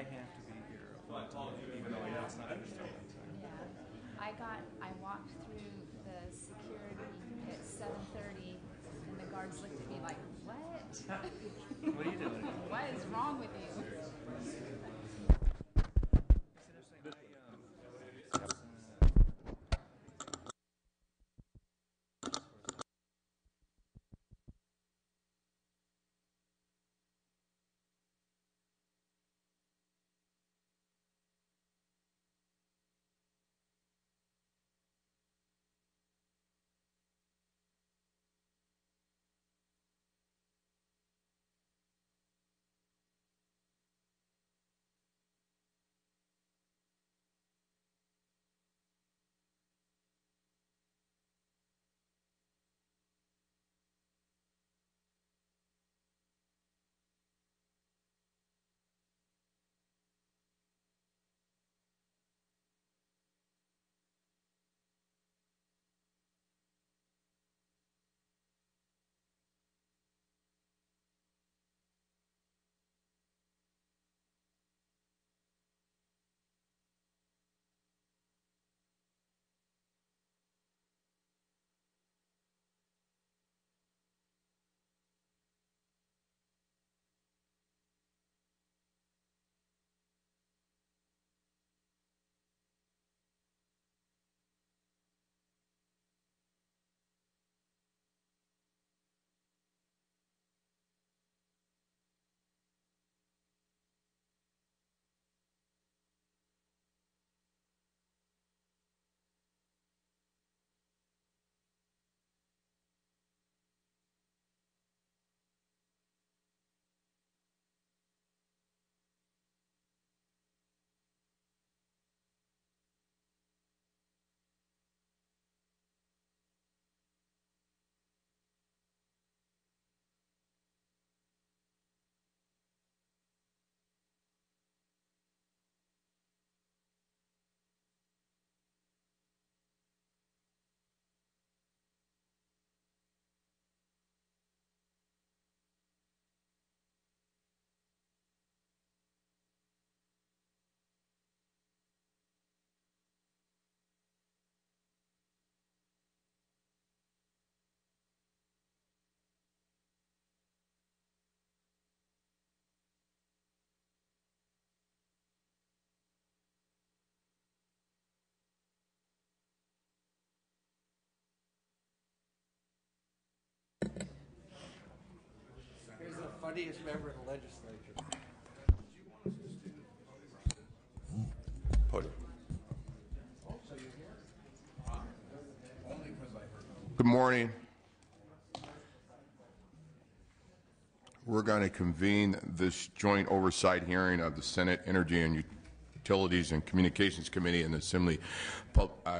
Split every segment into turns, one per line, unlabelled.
I have to be here even though I know it's not understood.
Yeah. I walked through the security at 7:30 and the guards looked at me like, what?
What are you doing?
What is wrong with you?
It's interesting.
Here's the funniest member of the legislature.
Podium. Good morning. We're going to convene this joint oversight hearing of the Senate Energy and Utilities and Communications Committee and the Assembly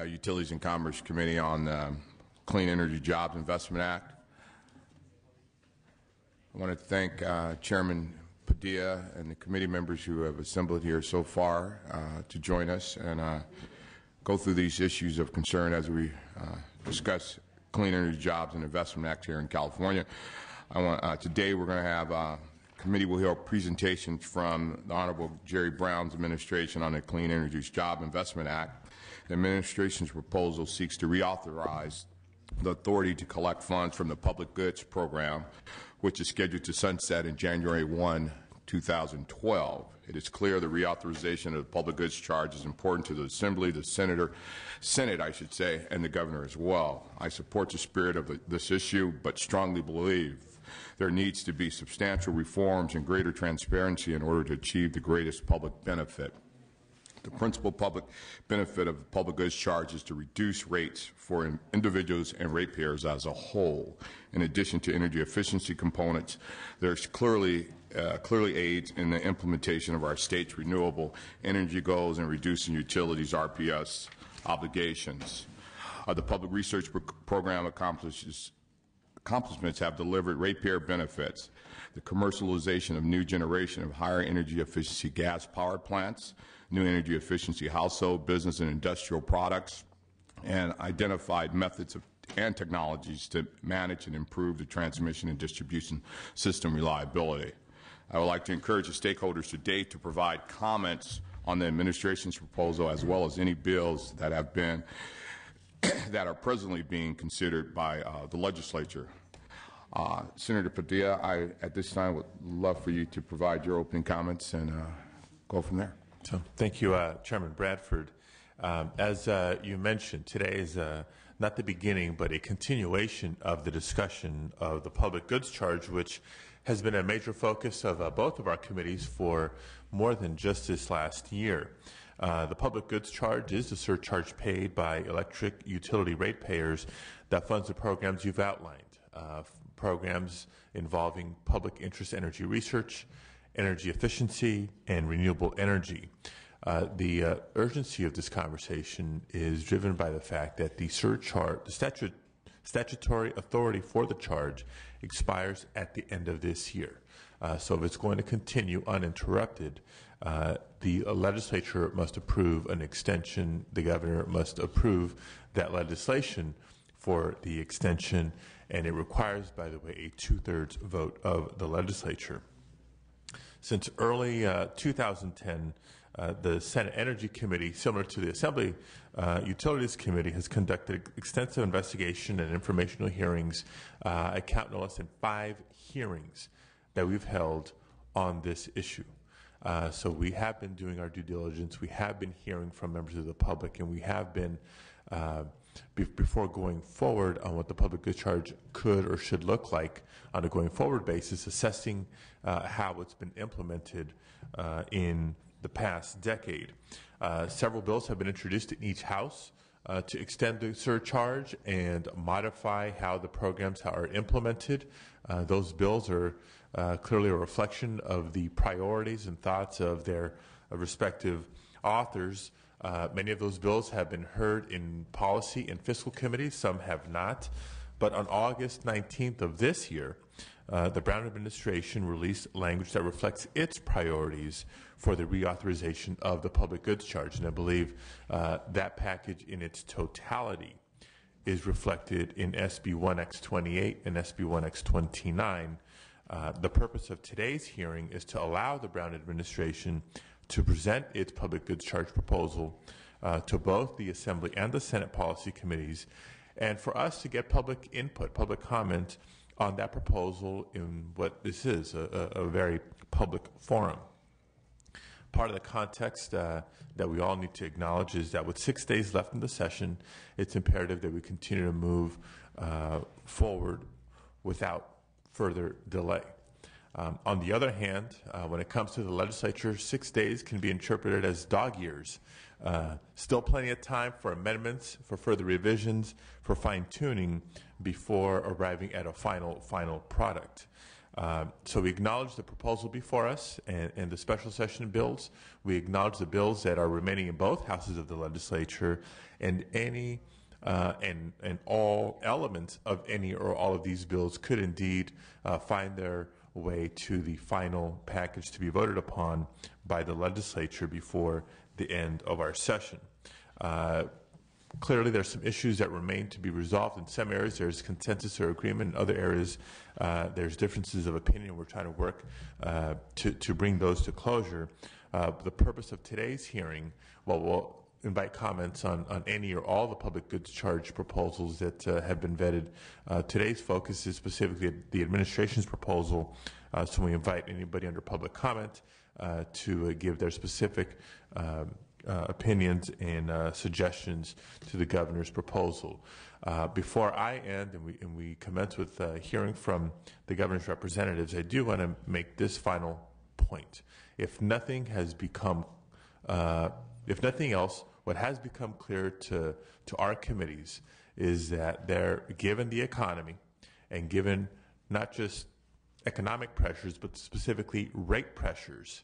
Utilities and Commerce Committee on the Clean Energy Jobs Investment Act. I want to thank Chairman Padilla and the committee members who have assembled here so far to join us and go through these issues of concern as we discuss Clean Energy Jobs and Investment Act here in California. Today we're going to have committee will hear presentations from the Honorable Jerry Brown's administration on the Clean Energy Jobs Investment Act. The administration's proposal seeks to reauthorize the authority to collect funds from the Public Goods Program, which is scheduled to sunset in January 1, 2012. It is clear the reauthorization of the public goods charge is important to the Assembly, the Senate, I should say, and the Governor as well. I support the spirit of this issue, but strongly believe there needs to be substantial reforms and greater transparency in order to achieve the greatest public benefit. The principal public benefit of the public goods charge is to reduce rates for individuals and ratepayers as a whole. In addition to energy efficiency components, there's clearly aids in the implementation of our state's renewable energy goals and reducing utilities' RPS obligations. The public research program accomplishments have delivered ratepayer benefits. The commercialization of new generation of higher energy efficiency gas power plants, new energy efficiency household, business, and industrial products, and identified methods and technologies to manage and improve the transmission and distribution system reliability. I would like to encourage the stakeholders today to provide comments on the administration's proposal as well as any bills that have been that are presently being considered by the legislature. Senator Padilla, I at this time would love for you to provide your opening comments and go from there.
So, thank you, Chairman Bradford. As you mentioned, today is not the beginning, but a continuation of the discussion of the public goods charge, which has been a major focus of both of our committees for more than just this last year. The public goods charge is the surcharge paid by electric utility ratepayers that funds the programs you've outlined, programs involving public interest energy research, energy efficiency, and renewable energy. The urgency of this conversation is driven by the fact that the surcharge, the statutory authority for the charge expires at the end of this year. So if it's going to continue uninterrupted, the legislature must approve an extension. The governor must approve that legislation for the extension, and it requires, by the way, a two-thirds vote of the legislature. Since early 2010, the Senate Energy Committee, similar to the Assembly Utilities Committee, has conducted extensive investigation and informational hearings. I count no less than 5 hearings that we've held on this issue. So we have been doing our due diligence. We have been hearing from members of the public, and we have been, before going forward on what the public goods charge could or should look like on a going forward basis, assessing how it's been implemented in the past decade. Several bills have been introduced in each House to extend the surcharge and modify how the programs are implemented. Those bills are clearly a reflection of the priorities and thoughts of their respective authors. Many of those bills have been heard in policy and fiscal committees, some have not. But on August 19th of this year, the Brown administration released language that reflects its priorities for the reauthorization of the public goods charge. And I believe that package in its totality is reflected in SB 1X28 and SB 1X29. The purpose of today's hearing is to allow the Brown administration to present its public goods charge proposal to both the Assembly and the Senate policy committees, and for us to get public input, public comment on that proposal in what this is, a very public forum. Part of the context that we all need to acknowledge is that with 6 days left in the session, it's imperative that we continue to move forward without further delay. On the other hand, when it comes to the legislature, 6 days can be interpreted as dog years. Still plenty of time for amendments, for further revisions, for fine-tuning before arriving at a final product. So we acknowledge the proposal before us and the special session bills. We acknowledge the bills that are remaining in both houses of the legislature, and any and all elements of any or all of these bills could indeed find their way to the final package to be voted upon by the legislature before the end of our session. Clearly, there's some issues that remain to be resolved. In some areas, there's consensus or agreement. In other areas, there's differences of opinion. We're trying to work to bring those to closure. The purpose of today's hearing, we'll invite comments on any or all the public goods charge proposals that have been vetted. Today's focus is specifically the administration's proposal, so we invite anybody under public comment to give their specific opinions and suggestions to the governor's proposal. Before I end and we commence with hearing from the governor's representatives, I do want to make this final point. If nothing has become, if nothing else, what has become clear to our committees is that they're, given the economy and given not just economic pressures, but specifically rate pressures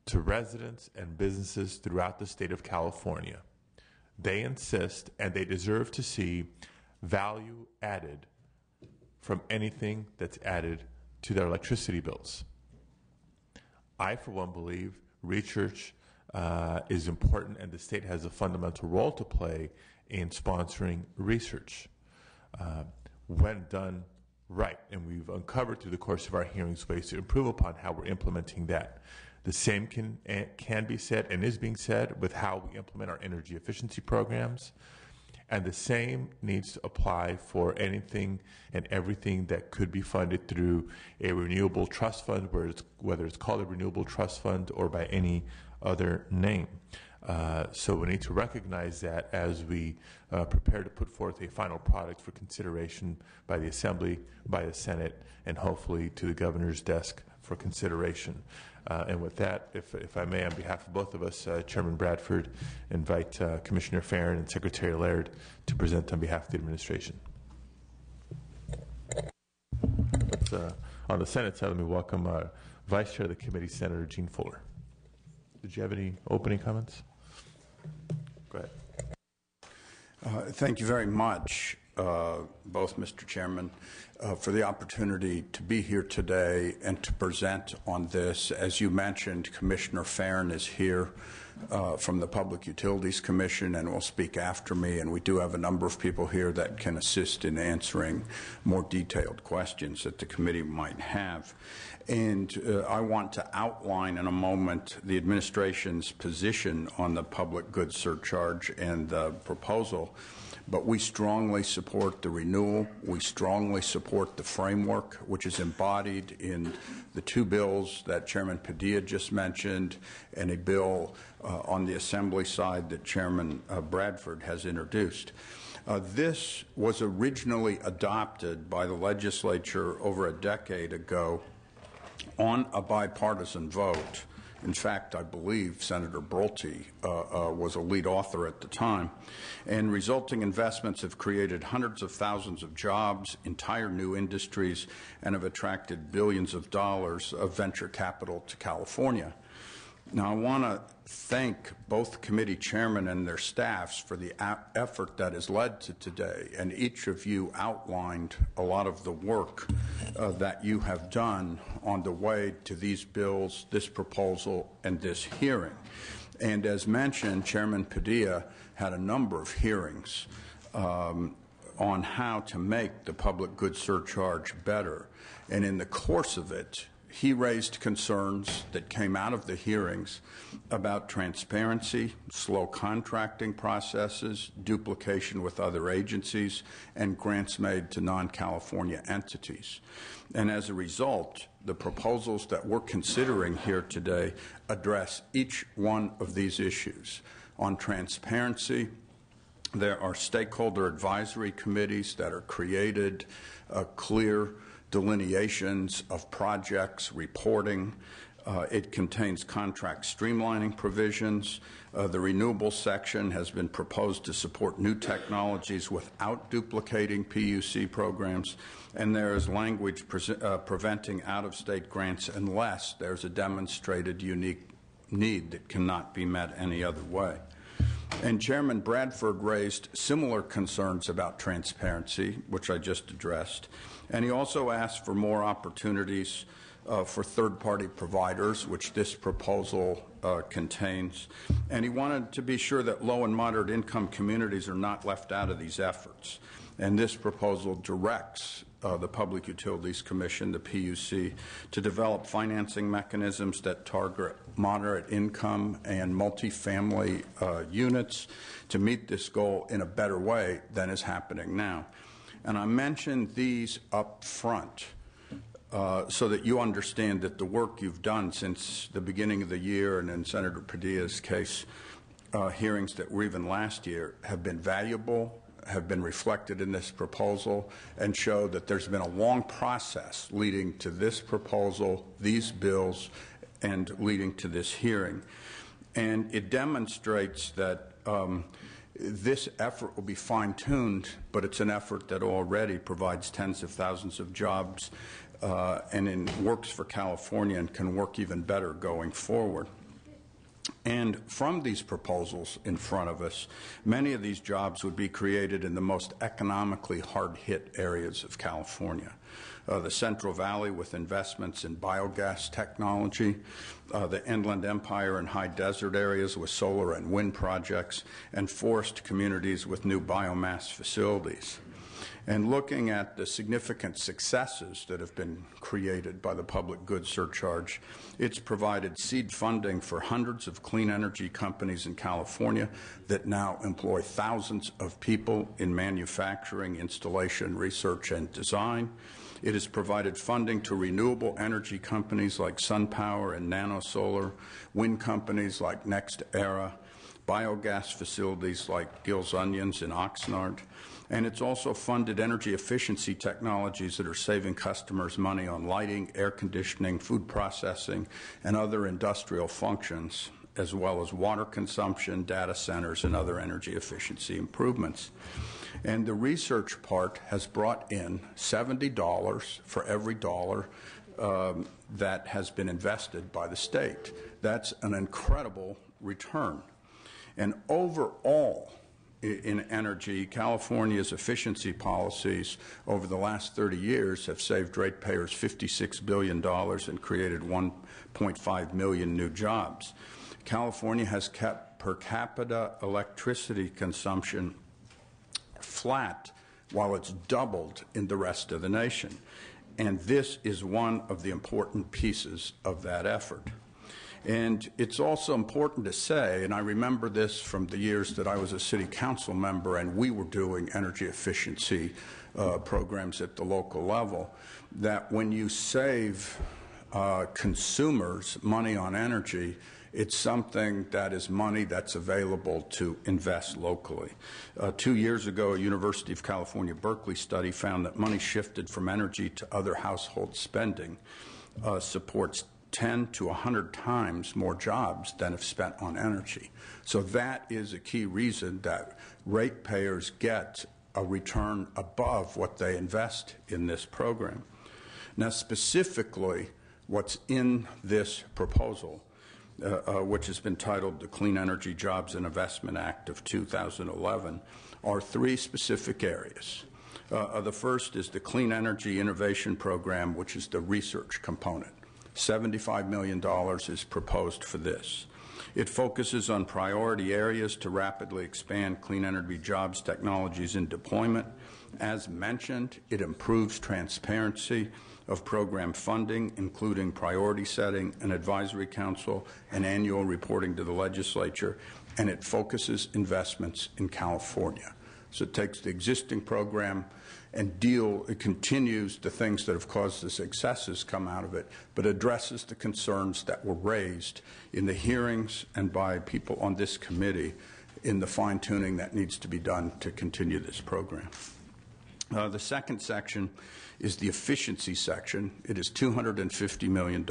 to residents and businesses throughout the state of California, they insist and they deserve to see value added from anything that's added to their electricity bills. I, for one, believe research is important, and the state has a fundamental role to play in sponsoring research. When done right, and we've uncovered through the course of our hearings ways to improve upon how we're implementing that. The same can be said and is being said with how we implement our energy efficiency programs. And the same needs to apply for anything and everything that could be funded through a renewable trust fund, whether it's called a renewable trust fund or by any other name. So we need to recognize that as we prepare to put forth a final product for consideration by the Assembly, by the Senate, and hopefully to the Governor's desk for consideration. And with that, if I may, on behalf of both of us, Chairman Bradford, invite Commissioner Farron and Secretary Laird to present on behalf of the administration. On the Senate side, let me welcome Vice Chair of the committee, Senator Jean Fuller. Did you have any opening comments? Go ahead.
Thank you very much, both Mr. Chairman, for the opportunity to be here today and to present on this. As you mentioned, Commissioner Farron is here from the Public Utilities Commission and will speak after me, and we do have a number of people here that can assist in answering more detailed questions that the committee might have. And I want to outline in a moment the administration's position on the public goods surcharge and the proposal. But we strongly support the renewal. We strongly support the framework, which is embodied in the two bills that Chairman Padilla just mentioned and a bill on the Assembly side that Chairman Bradford has introduced. This was originally adopted by the legislature over a decade ago on a bipartisan vote. In fact, I believe Senator Brulte was a lead author at the time. And resulting investments have created hundreds of thousands of jobs, entire new industries, and have attracted billions of dollars of venture capital to California. Now, I want to thank both committee chairmen and their staffs for the effort that has led to today, and each of you outlined a lot of the work that you have done on the way to these bills, this proposal, and this hearing. And as mentioned, Chairman Padilla had a number of hearings on how to make the public goods surcharge better. And in the course of it, he raised concerns that came out of the hearings about transparency, slow contracting processes, duplication with other agencies, and grants made to non-California entities. And as a result, the proposals that we're considering here today address each one of these issues. On transparency, there are stakeholder advisory committees that are created, clear delineations of projects, reporting. It contains contract streamlining provisions. The renewable section has been proposed to support new technologies without duplicating PUC programs. And there is language preventing out-of-state grants unless there's a demonstrated unique need that cannot be met any other way. And Chairman Bradford raised similar concerns about transparency, which I just addressed. And he also asked for more opportunities for third-party providers, which this proposal contains. And he wanted to be sure that low and moderate income communities are not left out of these efforts. And this proposal directs the Public Utilities Commission, the PUC, to develop financing mechanisms that target moderate income and multifamily units to meet this goal in a better way than is happening now. And I mentioned these up front so that you understand that the work you've done since the beginning of the year, and in Senator Padilla's case, hearings that were even last year, have been valuable, have been reflected in this proposal, and show that there's been a long process leading to this proposal, these bills, and leading to this hearing. And it demonstrates that this effort will be fine-tuned, but it's an effort that already provides tens of thousands of jobs and works for California and can work even better going forward. And from these proposals in front of us, many of these jobs would be created in the most economically hard-hit areas of California. the Central Valley with investments in biogas technology, the Inland Empire and high desert areas with solar and wind projects, and forest communities with new biomass facilities. And looking at the significant successes that have been created by the public goods surcharge, it's provided seed funding for hundreds of clean energy companies in California that now employ thousands of people in manufacturing, installation, research, and design. It has provided funding to renewable energy companies like SunPower and NanoSolar, wind companies like NextEra, biogas facilities like Gill's Onions in Oxnard, and it's also funded energy efficiency technologies that are saving customers money on lighting, air conditioning, food processing, and other industrial functions, as well as water consumption, data centers, and other energy efficiency improvements. And the research part has brought in $70 for every dollar that has been invested by the state. That's an incredible return. And overall, in energy, California's efficiency policies over the last 30 years have saved ratepayers $56 billion and created 1.5 million new jobs. California has kept per capita electricity consumption flat while it's doubled in the rest of the nation. And this is one of the important pieces of that effort. And it's also important to say, and I remember this from the years that I was a city council member and we were doing energy efficiency programs at the local level, that when you save consumers money on energy, it's something that is money that's available to invest locally. 2 years ago, a University of California, Berkeley study found that money shifted from energy to other household spending supports 10 to 100 times more jobs than if spent on energy. So that is a key reason that ratepayers get a return above what they invest in this program. Now, specifically, what's in this proposal, which has been titled the Clean Energy Jobs and Investment Act of 2011, are three specific areas. The first is the Clean Energy Innovation Program, which is the research component. $75 million is proposed for this. It focuses on priority areas to rapidly expand clean energy jobs, technologies, and deployment. As mentioned, it improves transparency of program funding, including priority setting, an advisory council, and annual reporting to the legislature, and it focuses investments in California. So it takes the existing program and it continues the things that have caused the successes come out of it, but addresses the concerns that were raised in the hearings and by people on this committee in the fine-tuning that needs to be done to continue this program. The second section is the efficiency section. It is $250 million.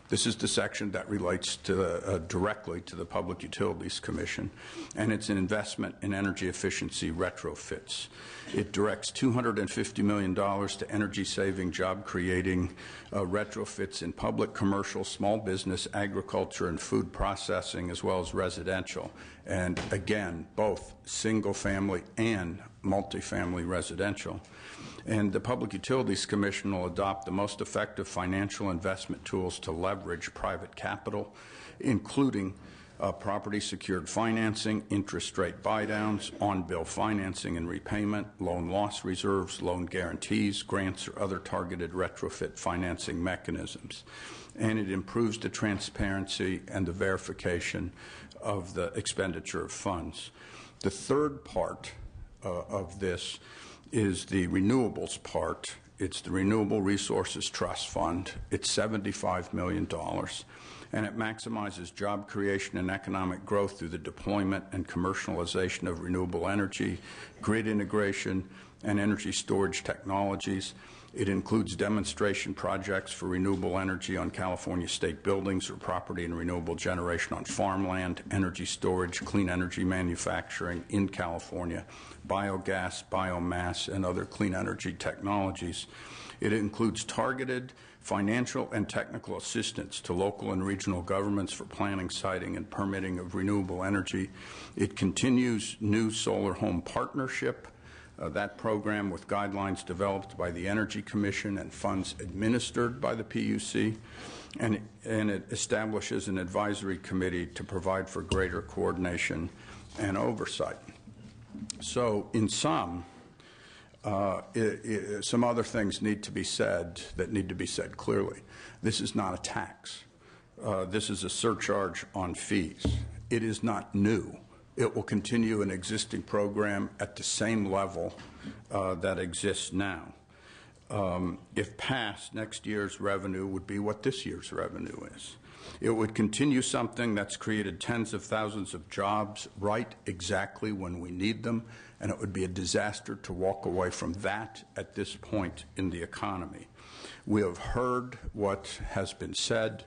This is the section that relates to directly to the Public Utilities Commission, and it's an investment in energy efficiency retrofits. It directs $250 million to energy-saving, job-creating retrofits in public, commercial, small business, agriculture, and food processing, as well as residential. And again, both single-family and multifamily residential. And the Public Utilities Commission will adopt the most effective financial investment tools to leverage private capital, including property secured financing, interest rate buydowns, on-bill financing and repayment, loan loss reserves, loan guarantees, grants, or other targeted retrofit financing mechanisms. And it improves the transparency and the verification of the expenditure of funds. The third part of this is the renewables part. It's the Renewable Resources Trust Fund. It's $75 million, and it maximizes job creation and economic growth through the deployment and commercialization of renewable energy, grid integration, and energy storage technologies. It includes demonstration projects for renewable energy on California state buildings or property and renewable generation on farmland, energy storage, clean energy manufacturing in California, biogas, biomass, and other clean energy technologies. It includes targeted financial and technical assistance to local and regional governments for planning, siting, and permitting of renewable energy. It continues new solar home partnership That program, with guidelines developed by the Energy Commission and funds administered by the PUC, and it establishes an advisory committee to provide for greater coordination and oversight. So, in sum, some other things need to be said that need to be said clearly. This is not a tax. This is a surcharge on fees. It is not new. It will continue an existing program at the same level that exists now. If passed, next year's revenue would be what this year's revenue is. It would continue something that's created tens of thousands of jobs right exactly when we need them, and it would be a disaster to walk away from that at this point in the economy. We have heard what has been said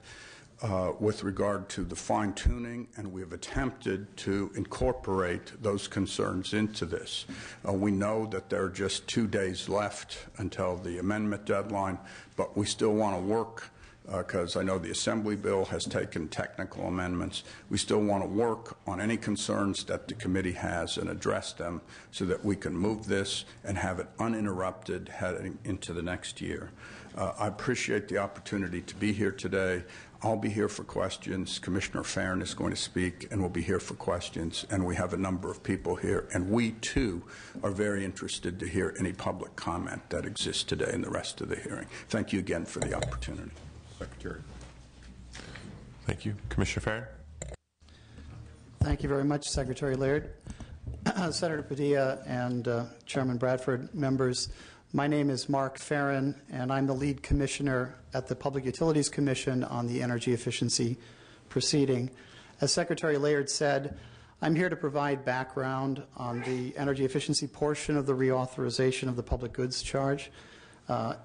with regard to the fine-tuning, and we have attempted to incorporate those concerns into this. We know that there are just 2 days left until the amendment deadline, but we still want to work because I know the Assembly bill has taken technical amendments. We still want to work on any concerns that the committee has and address them so that we can move this and have it uninterrupted heading into the next year. I appreciate the opportunity to be here today. I'll be here for questions. Commissioner Farron is going to speak and will be here for questions. And we have a number of people here. And we, too, are very interested to hear any public comment that exists today in the rest of the hearing. Thank you again for the opportunity.
Secretary.
Thank you. Commissioner Farron?
Thank you very much, Secretary Laird. Senator Padilla and Chairman Bradford, members, my name is Mark Farron, and I'm the lead commissioner at the Public Utilities Commission on the energy efficiency proceeding. As Secretary Laird said, I'm here to provide background on the energy efficiency portion of the reauthorization of the public goods charge.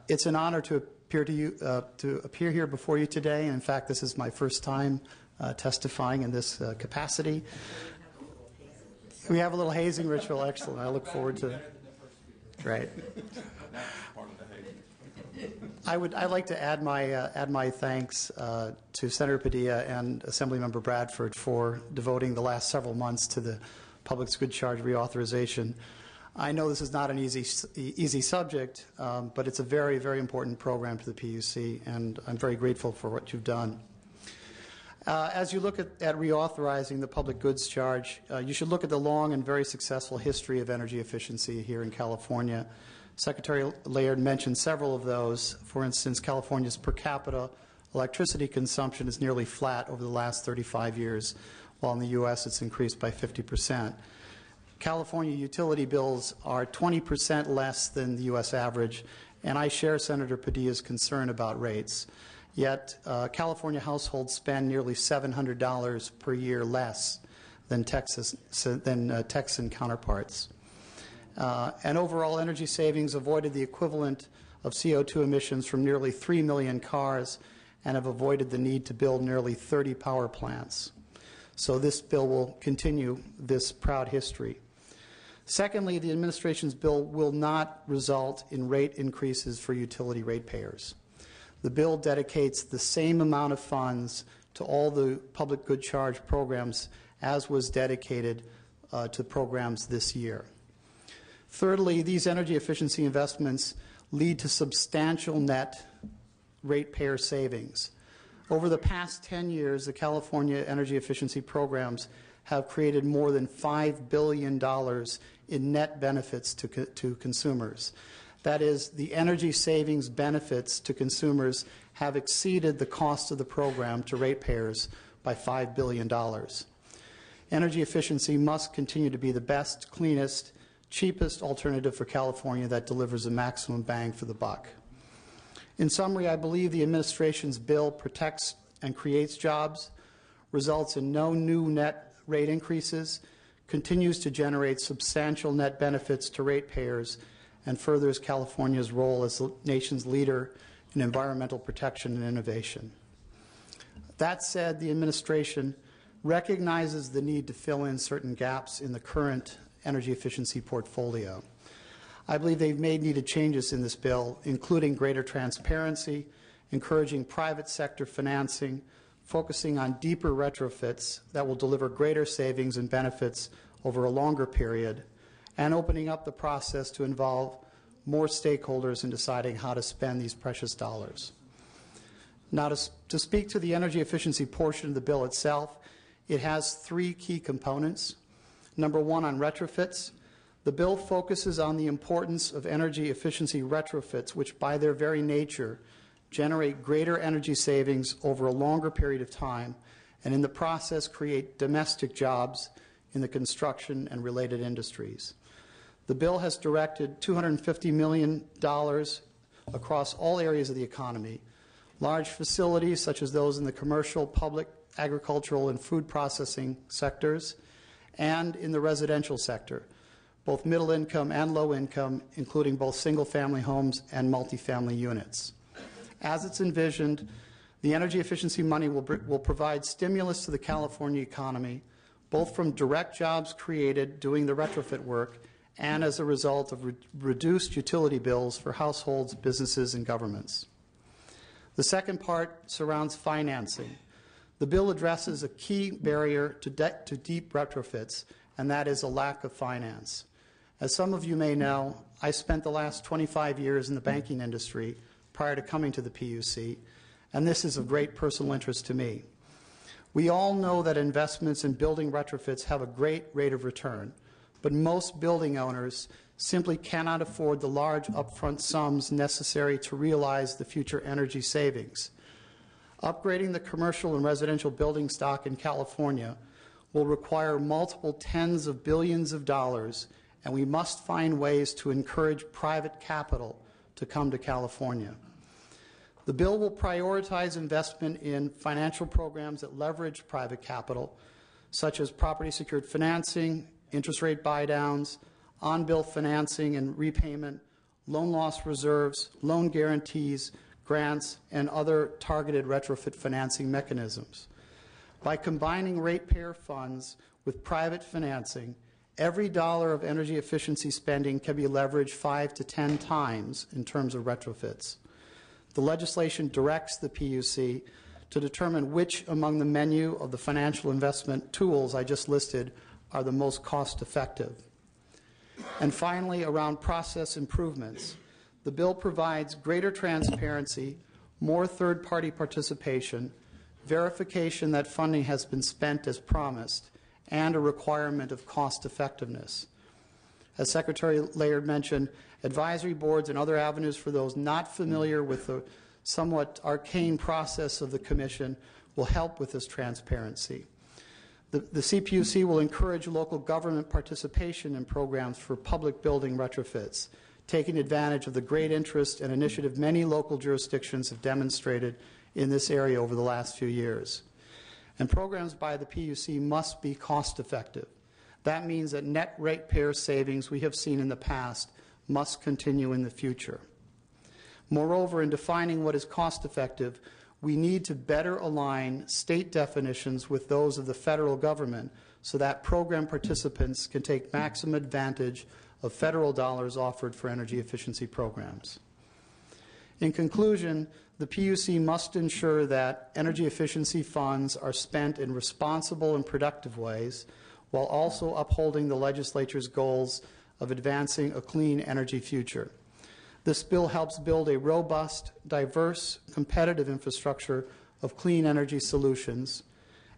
It's an honor to appear here before you today. And in fact, this is my first time testifying in this capacity. We have a little hazing ritual. Excellent. I look forward to it. Right. I'd like to add my thanks to Senator Padilla and Assemblymember Bradford for devoting the last several months to the public goods charge reauthorization. I know this is not an easy subject, but it's a very, very important program to the PUC, and I'm very grateful for what you've done. As you look at reauthorizing the public goods charge, you should look at the long and very successful history of energy efficiency here in California. Secretary Laird mentioned several of those. For instance, California's per capita electricity consumption is nearly flat over the last 35 years, while in the U.S. it's increased by 50%. California utility bills are 20% less than the U.S. average, and I share Senator Padilla's concern about rates. Yet, California households spend nearly $700 per year less than Texan counterparts. And overall energy savings avoided the equivalent of CO2 emissions from nearly 3 million cars and have avoided the need to build nearly 30 power plants. So this bill will continue this proud history. Secondly, the administration's bill will not result in rate increases for utility ratepayers. The bill dedicates the same amount of funds to all the public good charge programs as was dedicated to programs this year. Thirdly, these energy efficiency investments lead to substantial net ratepayer savings. Over the past 10 years, the California energy efficiency programs have created more than $5 billion in net benefits to consumers. That is, the energy savings benefits to consumers have exceeded the cost of the program to ratepayers by $5 billion. Energy efficiency must continue to be the best, cleanest, cheapest alternative for California that delivers a maximum bang for the buck. In summary, I believe the administration's bill protects and creates jobs, results in no new net rate increases, continues to generate substantial net benefits to ratepayers, and furthers California's role as the nation's leader in environmental protection and innovation. That said, the administration recognizes the need to fill in certain gaps in the current energy efficiency portfolio. I believe they've made needed changes in this bill, including greater transparency, encouraging private sector financing, focusing on deeper retrofits that will deliver greater savings and benefits over a longer period, and opening up the process to involve more stakeholders in deciding how to spend these precious dollars. Now, to speak to the energy efficiency portion of the bill itself, it has three key components. Number one, on retrofits. The bill focuses on the importance of energy efficiency retrofits, which by their very nature generate greater energy savings over a longer period of time, and in the process create domestic jobs in the construction and related industries. The bill has directed $250 million across all areas of the economy. Large facilities such as those in the commercial, public, agricultural, and food processing sectors, and in the residential sector, both middle income and low income, including both single-family homes and multifamily units. As it's envisioned, the energy efficiency money will provide stimulus to the California economy, both from direct jobs created doing the retrofit work and as a result of reduced utility bills for households, businesses, and governments. The second part surrounds financing. The bill addresses a key barrier to deep retrofits, and that is a lack of finance. As some of you may know, I spent the last 25 years in the banking industry prior to coming to the PUC, and this is of great personal interest to me. We all know that investments in building retrofits have a great rate of return, but most building owners simply cannot afford the large upfront sums necessary to realize the future energy savings. Upgrading the commercial and residential building stock in California will require multiple tens of billions of dollars, and we must find ways to encourage private capital to come to California. The bill will prioritize investment in financial programs that leverage private capital, such as property-secured financing, interest rate buy-downs, on-bill financing and repayment, loan loss reserves, loan guarantees, grants, and other targeted retrofit financing mechanisms. By combining ratepayer funds with private financing, every dollar of energy efficiency spending can be leveraged 5 to 10 times in terms of retrofits. The legislation directs the PUC to determine which among the menu of the financial investment tools I just listed are the most cost-effective. And finally, around process improvements, the bill provides greater transparency, more third-party participation, verification that funding has been spent as promised, and a requirement of cost-effectiveness. As Secretary Laird mentioned, advisory boards and other avenues for those not familiar with the somewhat arcane process of the Commission will help with this transparency. The CPUC will encourage local government participation in programs for public building retrofits, taking advantage of the great interest and initiative many local jurisdictions have demonstrated in this area over the last few years. And programs by the PUC must be cost-effective. That means that net ratepayer savings we have seen in the past must continue in the future. Moreover, in defining what is cost-effective, we need to better align state definitions with those of the federal government so that program participants can take maximum advantage of federal dollars offered for energy efficiency programs. In conclusion, the PUC must ensure that energy efficiency funds are spent in responsible and productive ways while also upholding the legislature's goals of advancing a clean energy future. This bill helps build a robust, diverse, competitive infrastructure of clean energy solutions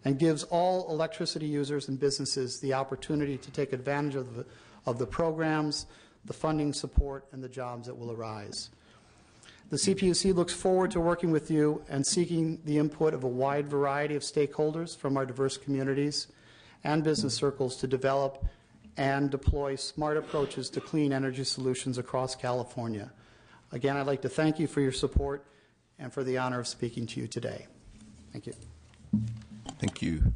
and gives all electricity users and businesses the opportunity to take advantage of the programs, the funding support, and the jobs that will arise. The CPUC looks forward to working with you and seeking the input of a wide variety of stakeholders from our diverse communities and business circles to develop and deploy smart approaches to clean energy solutions across California. Again, I'd like to thank you for your support and for the honor of speaking to you today. Thank you.
Thank you.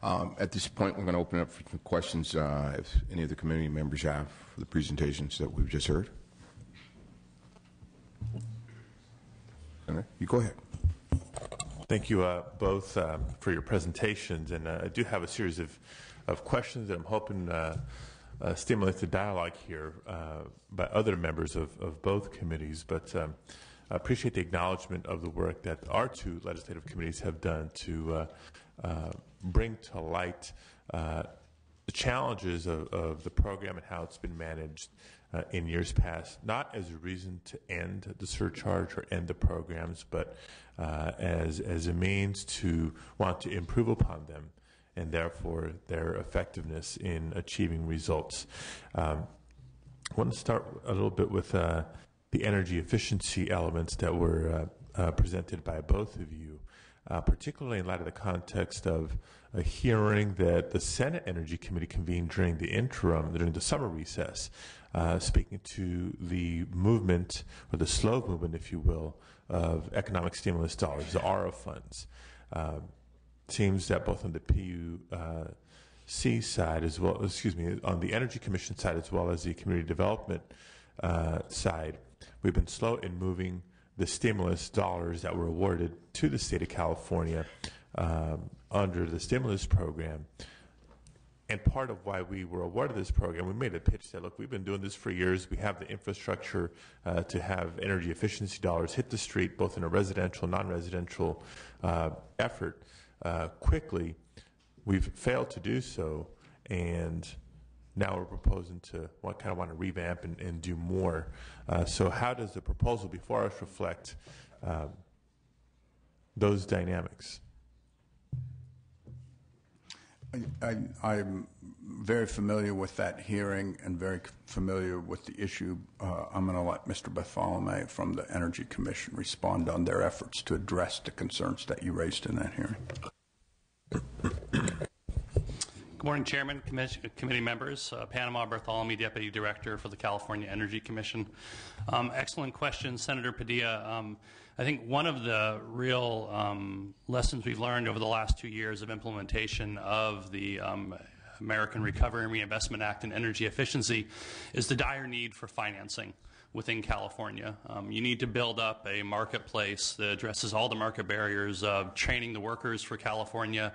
At this point, we're going to open up for questions if any of the community members have for the presentations that we've just heard. Senator, you go ahead.
Thank you both for your presentations, and I do have a series of questions that I'm hoping stimulate the dialogue here by other members of both committees, but I appreciate the acknowledgement of the work that our two legislative committees have done to bring to light the challenges of the program and how it's been managed in years past, not as a reason to end the surcharge or end the programs, but as a means to want to improve upon them and therefore their effectiveness in achieving results. I want to start a little bit with the energy efficiency elements that were presented by both of you, particularly in light of the context of a hearing that the Senate Energy Committee convened during the summer recess, speaking to the movement, or the slow movement, if you will, of economic stimulus dollars, the ARA funds. Seems that both on the PUC side as well, on the Energy Commission side as well as the Community Development side, we've been slow in moving the stimulus dollars that were awarded to the state of California under the stimulus program. And part of why we were awarded this program, we made a pitch that, look, we've been doing this for years. We have the infrastructure to have energy efficiency dollars hit the street, both in a residential, non-residential effort quickly. We've failed to do so, and now we're proposing to want to revamp and do more. So how does the proposal before us reflect those dynamics?
I'm very familiar with that hearing and very familiar with the issue. I'm going to let Mr. Bartholomew from the Energy Commission respond on their efforts to address the concerns that you raised in that hearing.
Good morning, Chairman, committee members. Panama Bartholomew, Deputy Director for the California Energy Commission. Excellent question, Senator Padilla. I think one of the real lessons we've learned over the last 2 years of implementation of the American Recovery and Reinvestment Act and energy efficiency is the dire need for financing within California. You need to build up a marketplace that addresses all the market barriers of training the workers for California,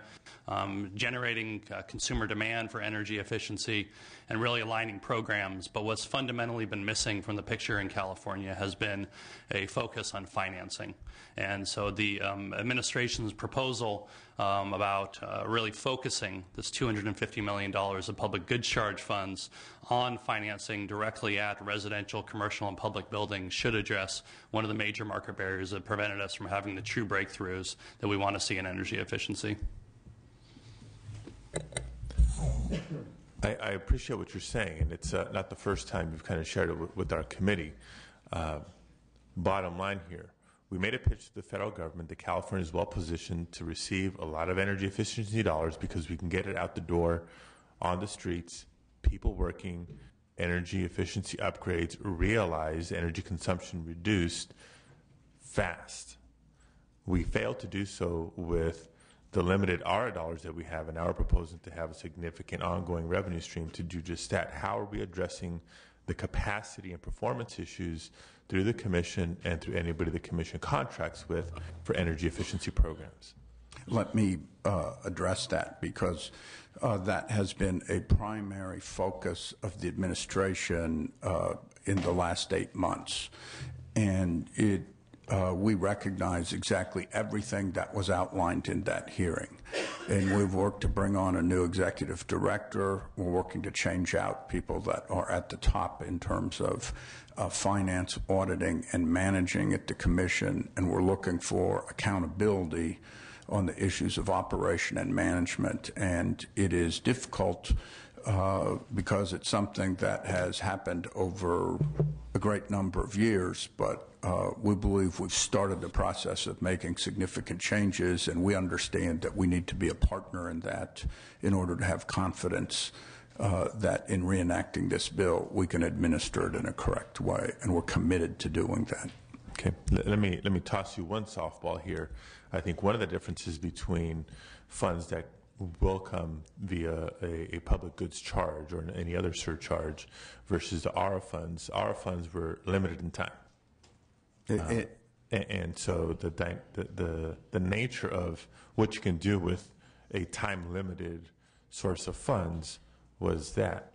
generating consumer demand for energy efficiency, and really aligning programs. But what's fundamentally been missing from the picture in California has been a focus on financing. And so the administration's proposal about really focusing this $250 million of public goods charge funds on financing directly at residential, commercial, and public buildings should address one of the major market barriers that prevented us from having the true breakthroughs that we want to see in energy efficiency.
I appreciate what you're saying, and it's not the first time you've kind of shared it with our committee. Bottom line here, we made a pitch to the federal government that California is well positioned to receive a lot of energy efficiency dollars because we can get it out the door on the streets, people working, energy efficiency upgrades, realize energy consumption reduced fast. We failed to do so with the limited ARA dollars that we have, and now we're proposing to have a significant ongoing revenue stream to do just that. How are we addressing the capacity and performance issues through the Commission and through anybody the Commission contracts with for energy efficiency programs?
Let me address that, because that has been a primary focus of the administration in the last 8 months. And we recognize exactly everything that was outlined in that hearing. And we've worked to bring on a new executive director. We're working to change out people that are at the top in terms of finance, auditing, and managing at the Commission. And we're looking for accountability on the issues of operation and management. And it is difficult because it's something that has happened over a great number of years, but we believe we've started the process of making significant changes, and we understand that we need to be a partner in that in order to have confidence that in reenacting this bill, we can administer it in a correct way, and we're committed to doing that.
Okay, let me toss you one softball here. I think one of the differences between funds that will come via a public goods charge or any other surcharge versus the ARA funds were limited in time. And so the nature of what you can do with a time-limited source of funds was that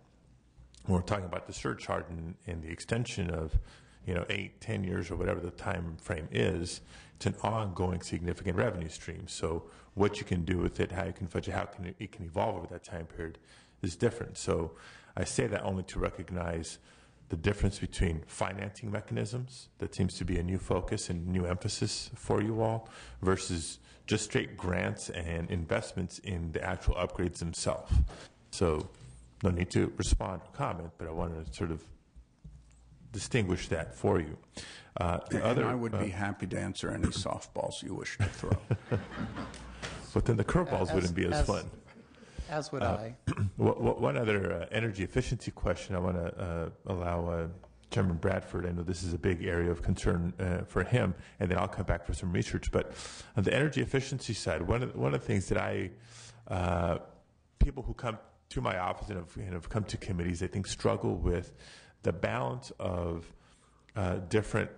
when we're talking about the surcharge and the extension of 8, 10 years or whatever the time frame is, it's an ongoing significant revenue stream. So what you can do with it, how you can fudge it, it can evolve over that time period is different. So I say that only to recognize the difference between financing mechanisms, that seems to be a new focus and new emphasis for you all, versus just straight grants and investments in the actual upgrades themselves. So no need to respond or comment, but I wanted to sort of distinguish that for you.
And I would be happy to answer any softballs you wish to throw.
But then the curveballs wouldn't be as fun.
As would I.
One other energy efficiency question I want to allow Chairman Bradford. I know this is a big area of concern for him, and then I'll come back for some research. But on the energy efficiency side, one of the things that people who come to my office and have come to committees, I think, struggle with the balance of different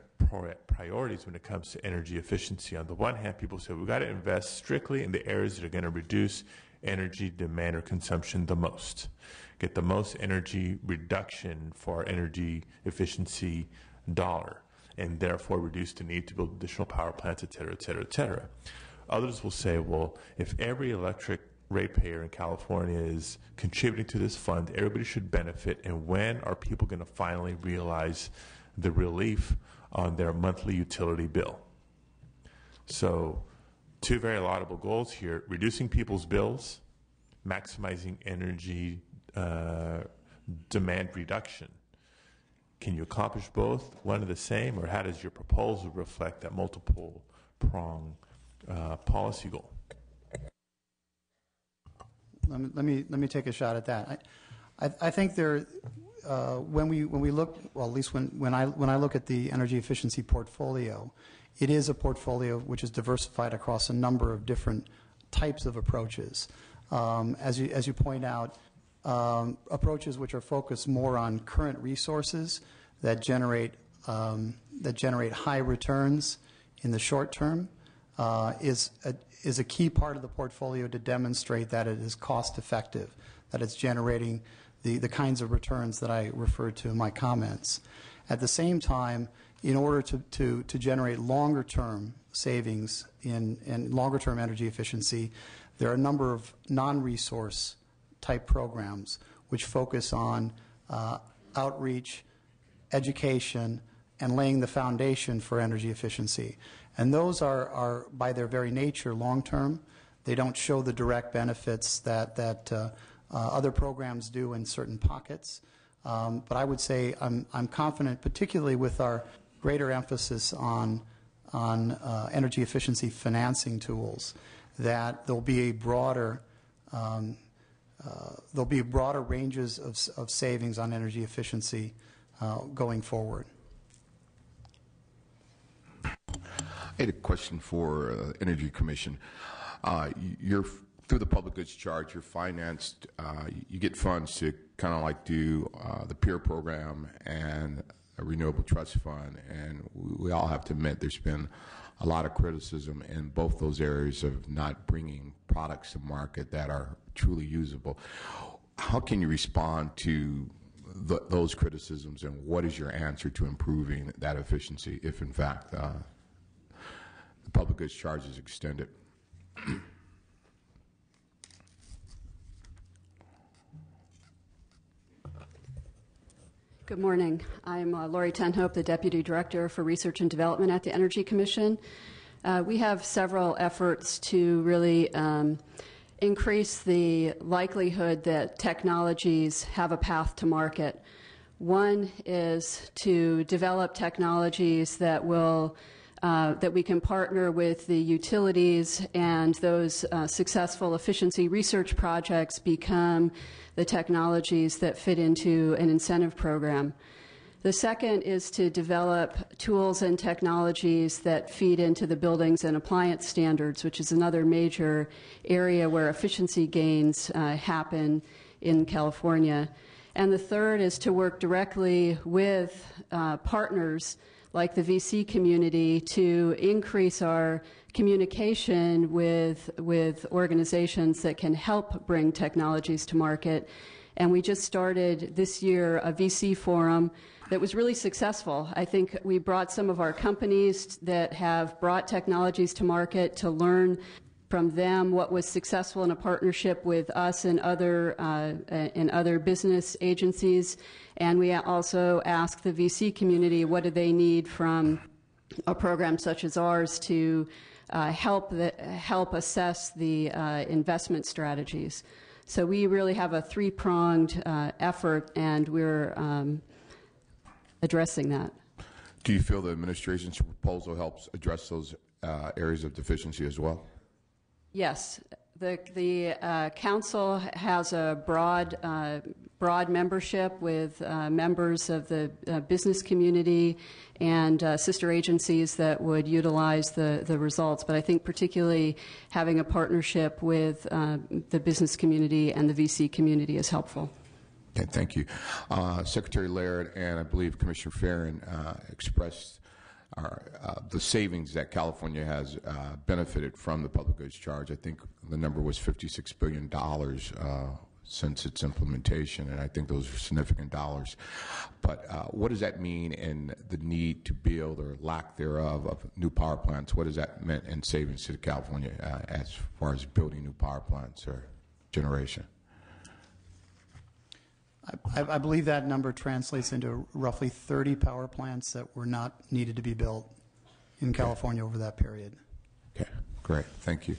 priorities when it comes to energy efficiency. On the one hand, people say we've got to invest strictly in the areas that are going to reduce energy demand or consumption the most, get the most energy reduction for our energy efficiency dollar, and therefore reduce the need to build additional power plants, et cetera, et cetera, et cetera. Others will say, well, if every electric ratepayer in California is contributing to this fund, everybody should benefit, and when are people going to finally realize the relief on their monthly utility bill? So two very laudable goals here: reducing people's bills, maximizing energy demand reduction. Can you accomplish both, one and the same, or how does your proposal reflect that multiple prong policy goal?
Let me take a shot at that. I think there, when we look, well, at least when I look at the energy efficiency portfolio, it is a portfolio which is diversified across a number of different types of approaches. As you point out, approaches which are focused more on current resources that generate high returns in the short term is a key part of the portfolio to demonstrate that it is cost effective, that it's generating the kinds of returns that I referred to in my comments. At the same time, in order to generate longer term savings and longer term energy efficiency, there are a number of non-resource type programs which focus on outreach, education, and laying the foundation for energy efficiency. And those are by their very nature, long-term. They don't show the direct benefits that other programs do in certain pockets. But I would say I'm confident, particularly with our greater emphasis on energy efficiency financing tools, that there'll be a broader ranges of savings on energy efficiency going forward.
I had a question for Energy Commission. You're through the Public Goods Charge, you're financed, you get funds to kind of like do the PEER program and a renewable trust fund, and we all have to admit there's been a lot of criticism in both those areas of not bringing products to market that are truly usable. How can you respond to those criticisms, and what is your answer to improving that efficiency if, in fact, the Public Goods Charge is extended?
Good morning. I'm Lori Tenhope, the Deputy Director for Research and Development at the Energy Commission. We have several efforts to really increase the likelihood that technologies have a path to market. One is to develop technologies that will that we can partner with the utilities, and those successful efficiency research projects become the technologies that fit into an incentive program. The second is to develop tools and technologies that feed into the buildings and appliance standards, which is another major area where efficiency gains happen in California. And the third is to work directly with partners like the VC community to increase our communication with organizations that can help bring technologies to market. And we just started this year a VC forum that was really successful. I think we brought some of our companies that have brought technologies to market to learn from them what was successful in a partnership with us and other business agencies. And we also ask the VC community what do they need from a program such as ours to help assess the investment strategies. So we really have a three-pronged effort, and we're addressing that.
Do you feel the administration's proposal helps address those areas of deficiency as well?
Yes. The council has a broad membership with members of the business community and sister agencies that would utilize the results. But I think particularly having a partnership with the business community and the VC community is helpful.
Okay, thank you. Secretary Laird and I believe Commissioner Farron expressed the savings that California has benefited from the public goods charge. I think the number was $56 billion since its implementation, and I think those are significant dollars. But what does that mean in the need to build or lack thereof of new power plants? What does that mean in savings to California as far as building new power plants or generation?
I believe that number translates into roughly 30 power plants that were not needed to be built in California over that period.
Okay, great. Thank you.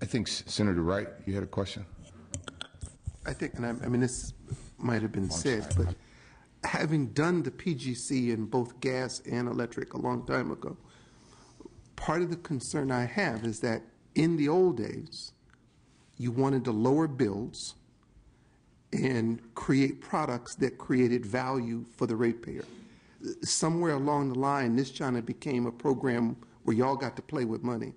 I think Senator Wright, you had a question?
I think, and I mean, this might have been said, but having done the PGC in both gas and electric a long time ago, part of the concern I have is that in the old days, you wanted to lower bills and create products that created value for the ratepayer. Somewhere along the line, this China became a program where y'all got to play with money.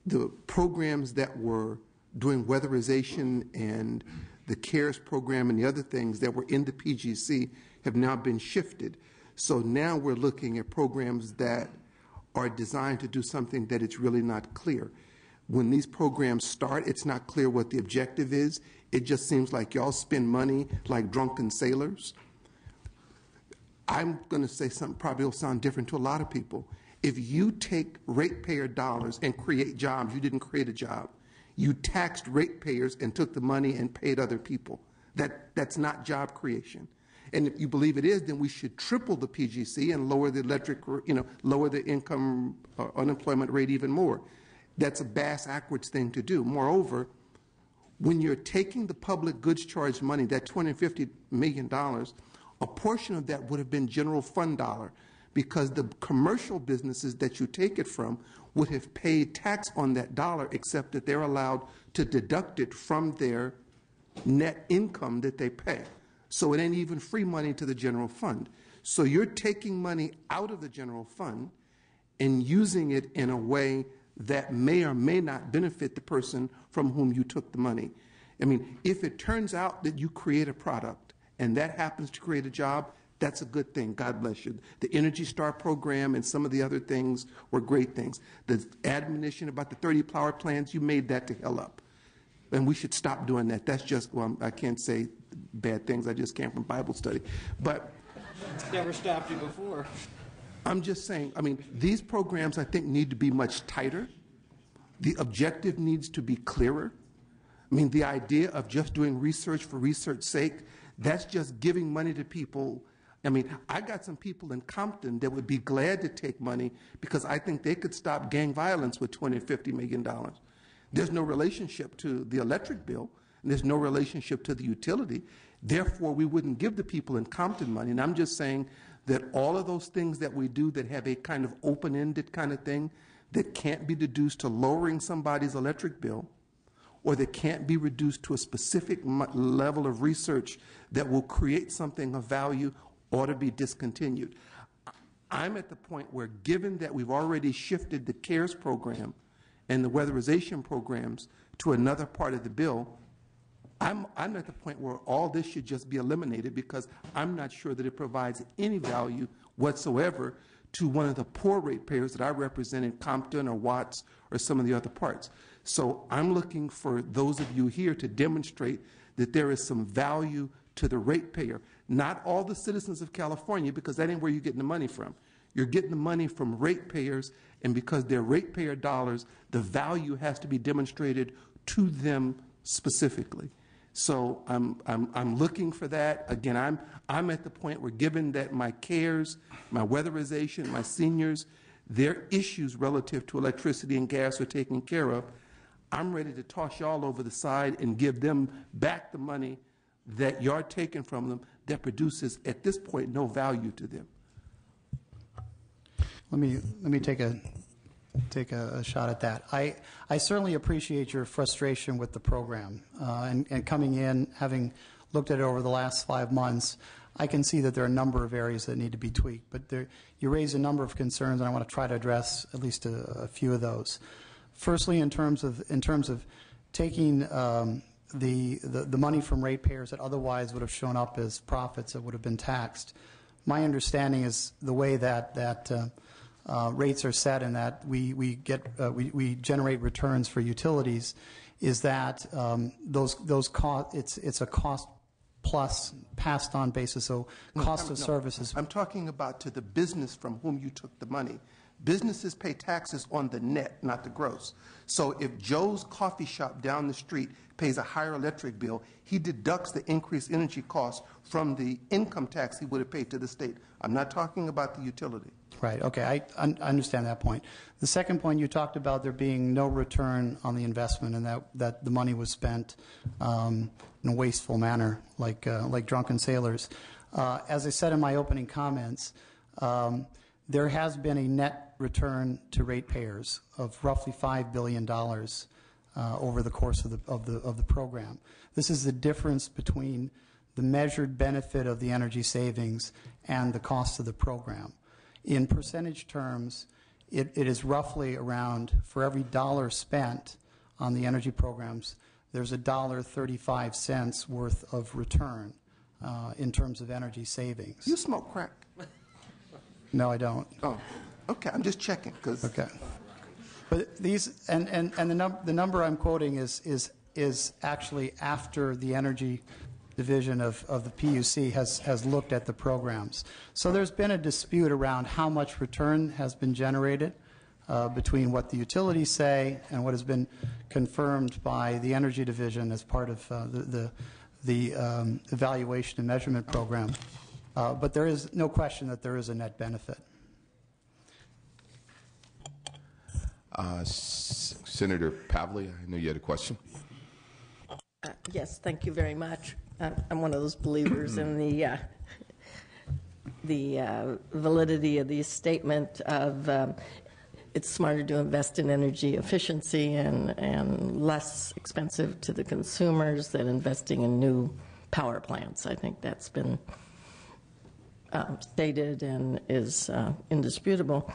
The programs that were doing weatherization and the CARES program and the other things that were in the PGC have now been shifted. So now we're looking at programs that are designed to do something that it's really not clear. When these programs start, it's not clear what the objective is. It just seems like y'all spend money like drunken sailors. I'm going to say something probably will sound different to a lot of people. If you take ratepayer dollars and create jobs, you didn't create a job. You taxed ratepayers and took the money and paid other people. That's not job creation. And if you believe it is, then we should triple the PGC and lower the lower the income unemployment rate even more. That's a bass-backwards thing to do. Moreover, when you're taking the public goods charge money, that $250 million, a portion of that would have been general fund dollar, because the commercial businesses that you take it from would have paid tax on that dollar, except that they're allowed to deduct it from their net income that they pay. So it ain't even free money to the general fund. So you're taking money out of the general fund and using it in a way that may or may not benefit the person from whom you took the money. I mean, if it turns out that you create a product and that happens to create a job, that's a good thing. God bless you. The Energy Star program and some of the other things were great things. The admonition about the 30 power plants, you made that to hell up. And we should stop doing that. That's just, well, I can't say bad things. I just came from Bible study. But
it's never stopped you before.
I'm just saying, I mean, these programs, I think, need to be much tighter. The objective needs to be clearer. I mean, the idea of just doing research for research's sake, that's just giving money to people. I mean, I got some people in Compton that would be glad to take money because I think they could stop gang violence with $20 or $50 million. There's no relationship to the electric bill, and there's no relationship to the utility. Therefore, we wouldn't give the people in Compton money. And I'm just saying that all of those things that we do that have a kind of open-ended kind of thing that can't be deduced to lowering somebody's electric bill, or that can't be reduced to a specific level of research that will create something of value, ought to be discontinued. I'm at the point where, given that we've already shifted the CARES program and the weatherization programs to another part of the bill, I'm at the point where all this should just be eliminated, because I'm not sure that it provides any value whatsoever to one of the poor ratepayers that I represent in Compton or Watts or some of the other parts. So I'm looking for those of you here to demonstrate that there is some value to the ratepayer. Not all the citizens of California, because that ain't where you're getting the money from. You're getting the money from ratepayers, and because they're ratepayer dollars, the value has to be demonstrated to them specifically. So I'm looking for that. Again, I'm at the point where, given that my CARES, my weatherization, my seniors, their issues relative to electricity and gas are taken care of, I'm ready to toss y'all over the side and give them back the money that you're taking from them that produces, at this point, no value to them.
Let me take a shot at that. I certainly appreciate your frustration with the program, and coming in, having looked at it over the last 5 months, I can see that there are a number of areas that need to be tweaked. But you raise a number of concerns, and I want to try to address at least a few of those. Firstly, in terms of taking the money from ratepayers that otherwise would have shown up as profits that would have been taxed, my understanding is the way that rates are set and that we generate returns for utilities is that those costs, it's a cost plus passed on basis, so cost of services.
I'm talking about to the business from whom you took the money. Businesses pay taxes on the net, not the gross. So if Joe's coffee shop down the street pays a higher electric bill, he deducts the increased energy cost from the income tax he would have paid to the state. I'm not talking about the utility.
Right, okay, I understand that point. The second point, you talked about there being no return on the investment and that the money was spent in a wasteful manner, like drunken sailors. As I said in my opening comments, there has been a net return to ratepayers of roughly $5 billion over the course of the program. This is the difference between the measured benefit of the energy savings and the cost of the program. In percentage terms, it is roughly around, for every dollar spent on the energy programs, there's $1.35 worth of return in terms of energy savings.
You smoke crack?
No, I don't.
Oh, okay. I'm just checking.
Okay. But these and the number I'm quoting is actually after the energy division of the PUC has looked at the programs. So there's been a dispute around how much return has been generated between what the utilities say and what has been confirmed by the energy division as part of the evaluation and measurement program. But there is no question that there is a net benefit.
Senator Pavley, I know you had a question.
Yes, thank you very much. I'm one of those believers in the validity of the statement of it's smarter to invest in energy efficiency and less expensive to the consumers than investing in new power plants. I think that's been stated and is indisputable.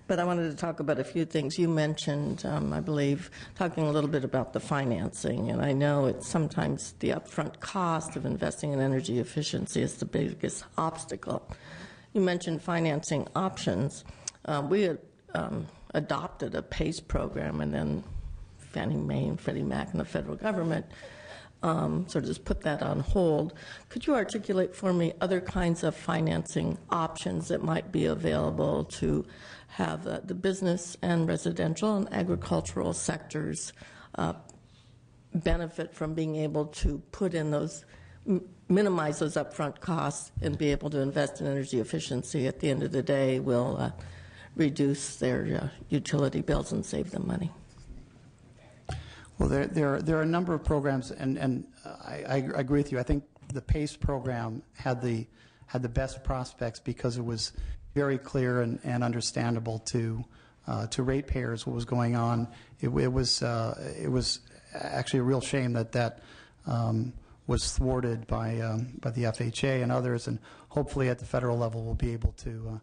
But I wanted to talk about a few things. You mentioned, I believe, talking a little bit about the financing, and I know it's sometimes the upfront cost of investing in energy efficiency is the biggest obstacle. You mentioned financing options. We had adopted a PACE program, and then Fannie Mae and Freddie Mac and the federal government sort of just put that on hold. Could you articulate for me other kinds of financing options that might be available to have the business and residential and agricultural sectors benefit from being able to put in those, minimize those upfront costs and be able to invest in energy efficiency? At the end of the day, will reduce their utility bills and save them money.
Well, there are a number of programs, and I agree with you. I think the PACE program had the best prospects because it was very clear and understandable to ratepayers what was going on. It was actually a real shame that was thwarted by the FHA and others, and hopefully at the federal level we'll be able to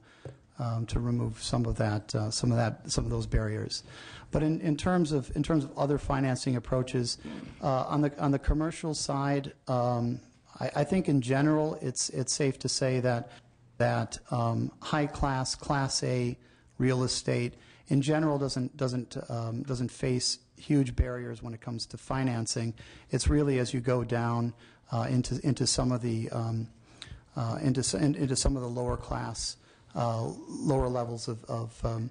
remove some of those barriers. But in terms of other financing approaches, on the commercial side, I think in general it's safe to say that high class, Class A real estate in general doesn't face huge barriers when it comes to financing. It's really as you go down into some of the lower class lower levels of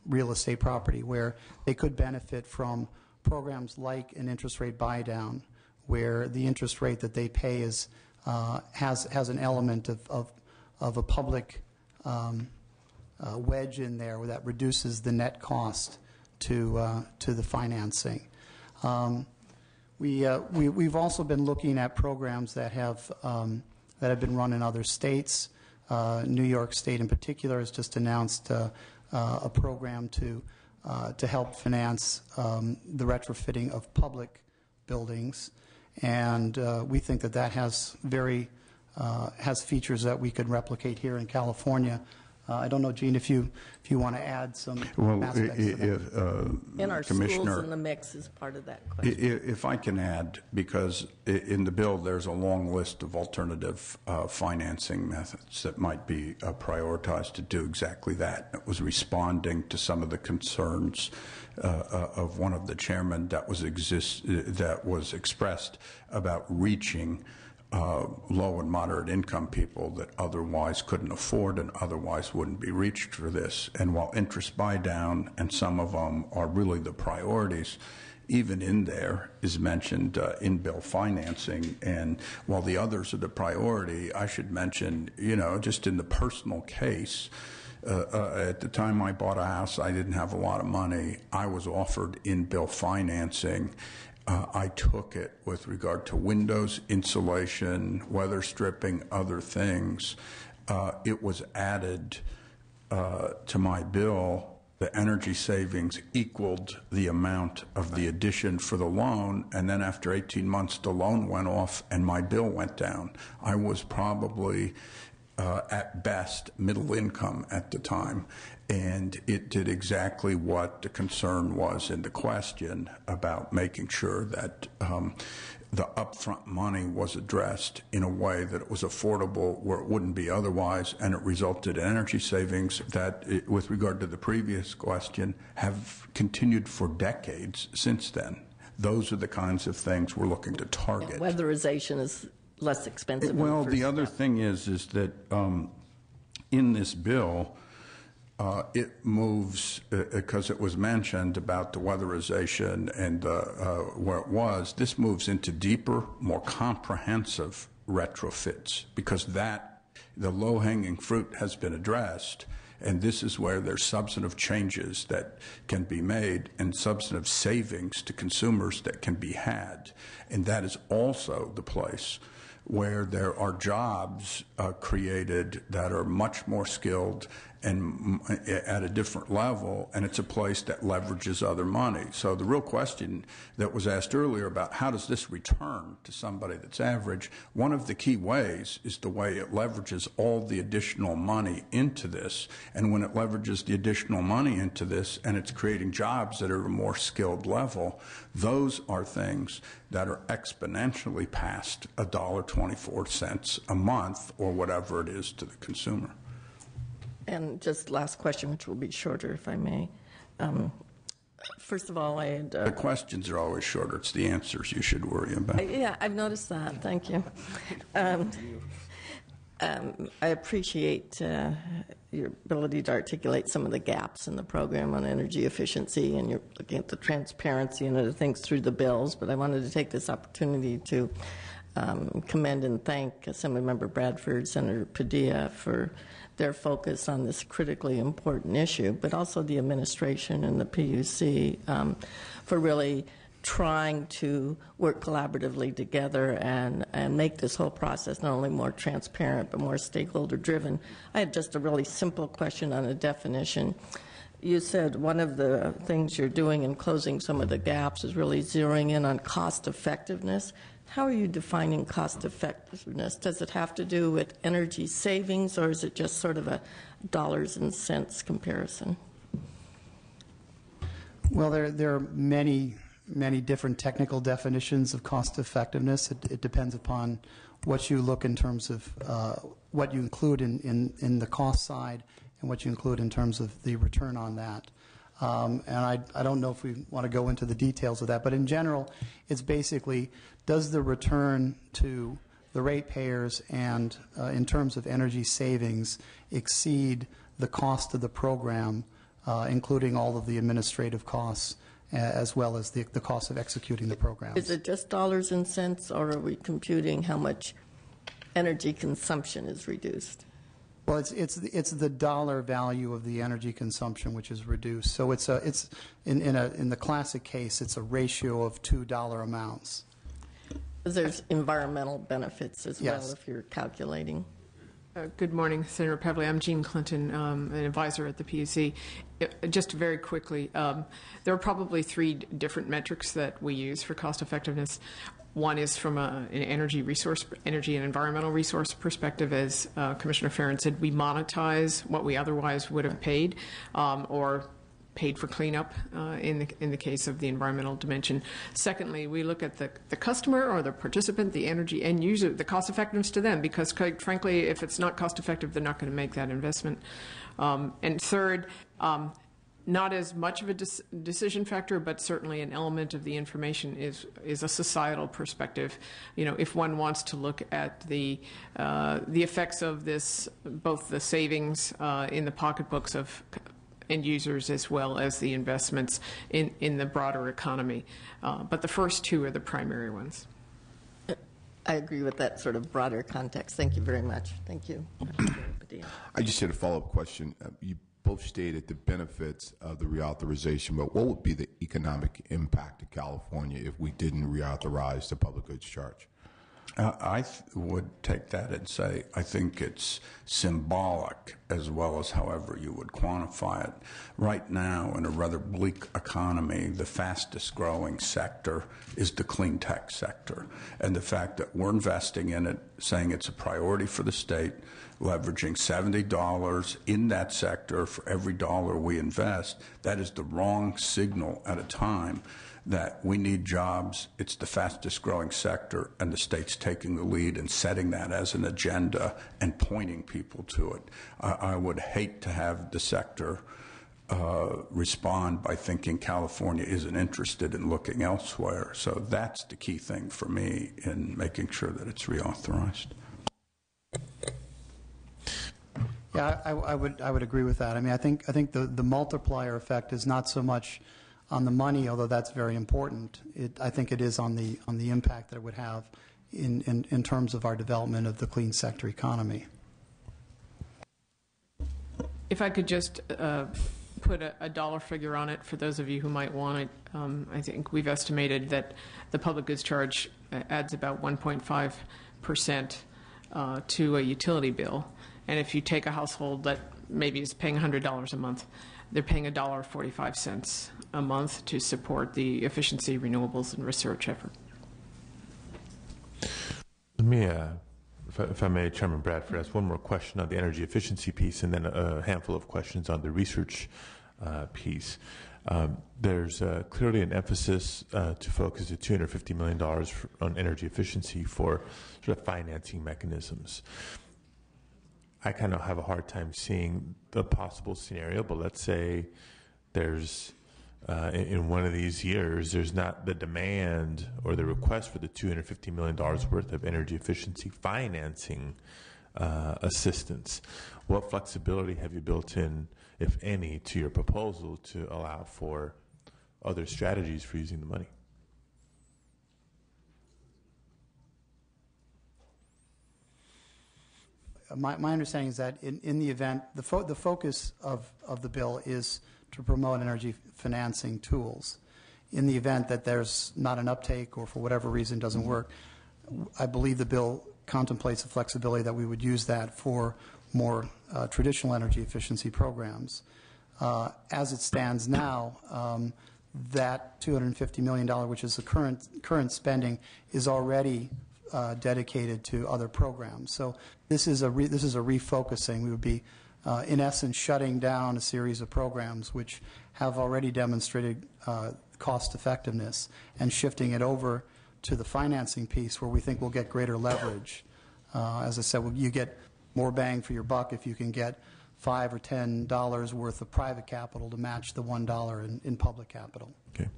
real estate property, where they could benefit from programs like an interest rate buy down, where the interest rate that they pay is has an element of a public wedge in there, where that reduces the net cost to the financing. We've also been looking at programs that have been run in other states. New York State, in particular, has just announced a program to help finance the retrofitting of public buildings, and we think that has has features that we could replicate here in California. I don't know, Gene, if you want to add some aspects to that.
In our schools in the mix is part of that question.
If I can add, because in the bill there's a long list of alternative financing methods that might be prioritized to do exactly that. It was responding to some of the concerns of one of the chairmen that was expressed about reaching low and moderate income people that otherwise couldn't afford and otherwise wouldn't be reached for this. And while interest buy down and some of them are really the priorities, even in there is mentioned in-bill financing. And while the others are the priority, I should mention, just in the personal case, at the time I bought a house, I didn't have a lot of money. I was offered in-bill financing. I took it with regard to windows, insulation, weather stripping, other things. It was added to my bill. The energy savings equaled the amount of the addition for the loan, and then after 18 months, the loan went off and my bill went down. I was probably at best middle income at the time, and it did exactly what the concern was in the question about making sure that the upfront money was addressed in a way that it was affordable where it wouldn't be otherwise, and it resulted in energy savings that, with regard to the previous question, have continued for decades since then. Those are the kinds of things we're looking to target.
Weatherization is less expensive.
Well, the other thing is that in this bill, it moves, because it was mentioned about the weatherization and where it was, this moves into deeper, more comprehensive retrofits, because the low-hanging fruit has been addressed, and this is where there's substantive changes that can be made and substantive savings to consumers that can be had. And that is also the place where there are jobs created that are much more skilled and at a different level, and it's a place that leverages other money. So the real question that was asked earlier about how does this return to somebody that's average, one of the key ways is the way it leverages all the additional money into this. And when it leverages the additional money into this and it's creating jobs that are at a more skilled level, those are things that are exponentially past $1.24 a month or whatever it is to the consumer.
And just last question, which will be shorter, if I may. First of all,
the questions are always shorter. It's the answers you should worry about.
Yeah, I've noticed that. Thank you. I appreciate your ability to articulate some of the gaps in the program on energy efficiency, and you're looking at the transparency and other things through the bills. But I wanted to take this opportunity to commend and thank Assemblymember Bradford, Senator Padilla for their focus on this critically important issue, but also the administration and the PUC for really trying to work collaboratively together and make this whole process not only more transparent but more stakeholder driven. I had just a really simple question on a definition. You said one of the things you're doing in closing some of the gaps is really zeroing in on cost effectiveness. How are you defining cost effectiveness? Does it have to do with energy savings, or is it just sort of a dollars and cents comparison?
Well, there are many different technical definitions of cost effectiveness. It depends upon what you look in terms of what you include in the cost side and what you include in terms of the return on that. And I don't know if we want to go into the details of that, but in general, it's basically, does the return to the ratepayers and in terms of energy savings exceed the cost of the program, including all of the administrative costs, as well as the cost of executing the program.
Is it just dollars and cents, or are we computing how much energy consumption is reduced?
Well, it's the dollar value of the energy consumption which is reduced. So it's in the classic case, it's a ratio of $2 amounts.
There's environmental benefits as
Yes.
well if you're calculating.
Good morning, Senator Pevley. I'm Jean Clinton, an advisor at the PUC. Just very quickly, there are probably three different metrics that we use for cost effectiveness. One is from an energy and environmental resource perspective. As Commissioner Farron said, we monetize what we otherwise would have paid or paid for cleanup in the case of the environmental dimension. Secondly, we look at the customer or the participant, the energy end user, the cost effectiveness to them, because quite frankly, if it's not cost effective, they're not going to make that investment. And third, not as much of a decision factor, but certainly an element of the information is a societal perspective. You know, if one wants to look at the effects of this, both the savings in the pocketbooks of end users as well as the investments in the broader economy. But the first two are the primary ones.
I agree with that sort of broader context. Thank you very much. Thank you.
I just had a follow-up question. You both stated the benefits of the reauthorization, but what would be the economic impact to California if we didn't reauthorize the public goods charge?
I would take that and say I think it's symbolic as well as however you would quantify it. Right now, in a rather bleak economy, the fastest growing sector is the clean tech sector. And the fact that we're investing in it, saying it's a priority for the state, leveraging $70 in that sector for every dollar we invest, that is the wrong signal at a time that we need jobs. It's the fastest growing sector, and the state's taking the lead and setting that as an agenda and pointing people to it. I would hate to have the sector respond by thinking California isn't interested in looking elsewhere. So that's the key thing for me in making sure that it's reauthorized.
Yeah, I would agree with that. I mean, I think the multiplier effect is not so much on the money, although that's very important. I think it is on the impact that it would have in terms of our development of the clean sector economy.
If I could just put a dollar figure on it for those of you who might want it, I think we've estimated that the public goods charge adds about 1.5% to a utility bill. And if you take a household that maybe is paying $100 a month, they're paying $1.45 a month to support the efficiency, renewables, and research effort.
Let me, if I may, Chairman Bradford, ask one more question on the energy efficiency piece and then a handful of questions on the research piece. There's clearly an emphasis to focus at $250 million on energy efficiency for sort of financing mechanisms. I kind of have a hard time seeing the possible scenario, but let's say there's, in one of these years, there's not the demand or the request for the $250 million worth of energy efficiency financing assistance. What flexibility have you built in, if any, to your proposal to allow for other strategies for using the money?
My understanding is that in the event, the focus of the bill is to promote energy financing tools. In the event that there's not an uptake or for whatever reason doesn't work, I believe the bill contemplates the flexibility that we would use that for more traditional energy efficiency programs. As it stands now, that $250 million, which is the current spending, is already dedicated to other programs. So this is a refocusing. We would be, in essence, shutting down a series of programs which have already demonstrated cost effectiveness and shifting it over to the financing piece where we think we'll get greater leverage. As I said, you get more bang for your buck if you can get $5 or $10 worth of private capital to match the $1 in public capital.
Okay.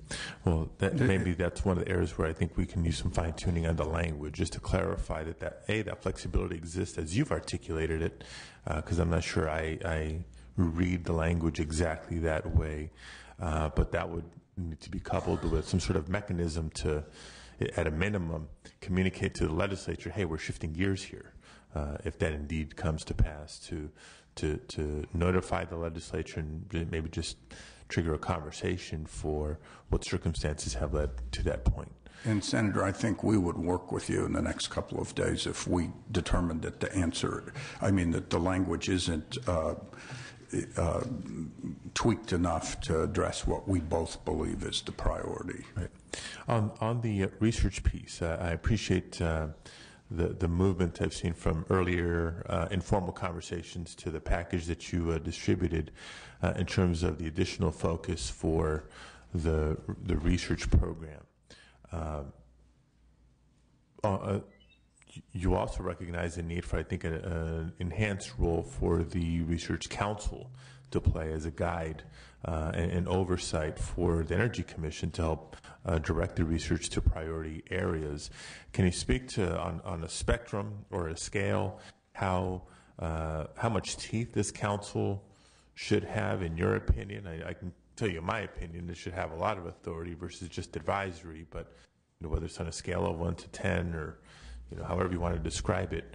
Well, maybe that's one of the areas where I think we can use some fine-tuning on the language just to clarify that flexibility exists as you've articulated it, because I'm not sure I read the language exactly that way, but that would need to be coupled with some sort of mechanism to, at a minimum, communicate to the legislature, hey, we're shifting gears here, if that indeed comes to pass, to notify the legislature and maybe just trigger a conversation for what circumstances have led to that point.
And Senator, I think we would work with you in the next couple of days if we determined that that the language isn't tweaked enough to address what we both believe is the priority.
Right. On the research piece, I appreciate the movement I've seen from earlier informal conversations to the package that you distributed in terms of the additional focus for the research program. You also recognize the need for, I think, an enhanced role for the Research Council to play as a guide and oversight for the Energy Commission to help direct the research to priority areas. Can you speak to, on a spectrum or a scale, how much teeth this council should have, in your opinion? I can tell you my opinion, it should have a lot of authority versus just advisory, but whether it's on a scale of 1 to 10 or however you want to describe it,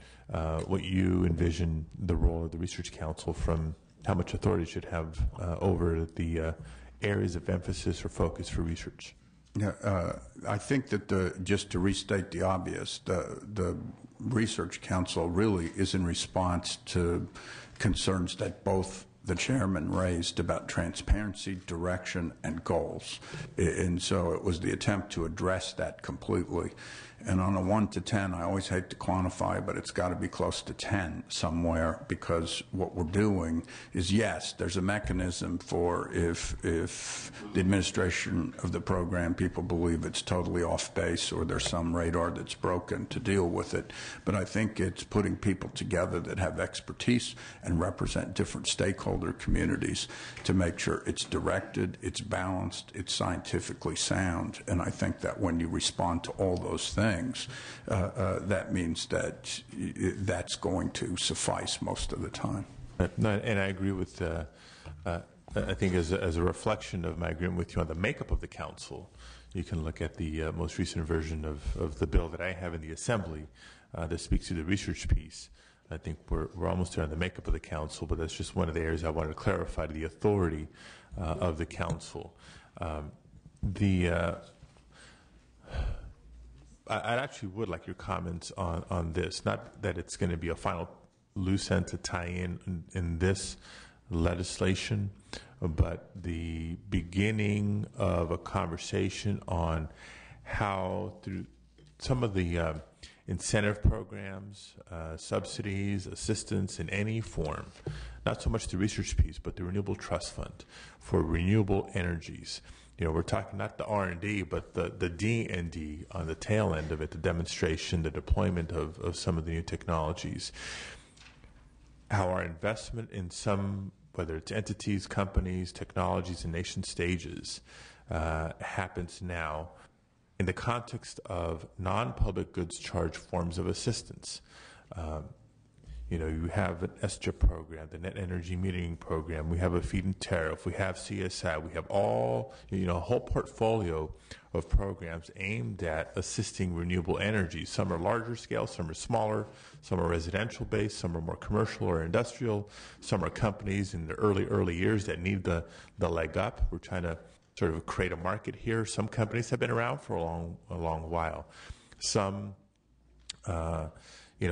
what you envision the role of the Research Council, from how much authority it should have over the areas of emphasis or focus for research.
Yeah, I think that just to restate the obvious, the Research Council really is in response to concerns that both the chairman raised about transparency, direction, and goals. And so it was the attempt to address that completely. And on a 1 to 10, I always hate to quantify, but it's got to be close to 10 somewhere, because what we're doing is, yes, there's a mechanism for if the administration of the program, people believe it's totally off base or there's some radar that's broken, to deal with it. But I think it's putting people together that have expertise and represent different stakeholder communities to make sure it's directed, it's balanced, it's scientifically sound. And I think that when you respond to all those things, that means that that's going to suffice most of the time.
And I agree with, I think as a reflection of my agreement with you on the makeup of the council, you can look at the most recent version of the bill that I have in the Assembly that speaks to the research piece. I think we're almost there on the makeup of the council, but that's just one of the areas I wanted to clarify, the authority of the council. I actually would like your comments on this. Not that it's going to be a final loose end to tie in this legislation, but the beginning of a conversation on how, through some of the incentive programs, subsidies, assistance in any form, not so much the research piece, but the Renewable Trust Fund for renewable energies. We're talking not the R&D, but the D&D on the tail end of it, the demonstration, the deployment of some of the new technologies. How our investment in some, whether it's entities, companies, technologies, and nation stages, happens now in the context of non-public goods charge forms of assistance. You have an SCHIP program, the Net Energy Metering Program, we have a feed-in tariff, we have CSI, we have all, a whole portfolio of programs aimed at assisting renewable energy. Some are larger scale, some are smaller, some are residential based, some are more commercial or industrial, some are companies in the early years that need the leg up. We're trying to sort of create a market here. Some companies have been around for a long while. Some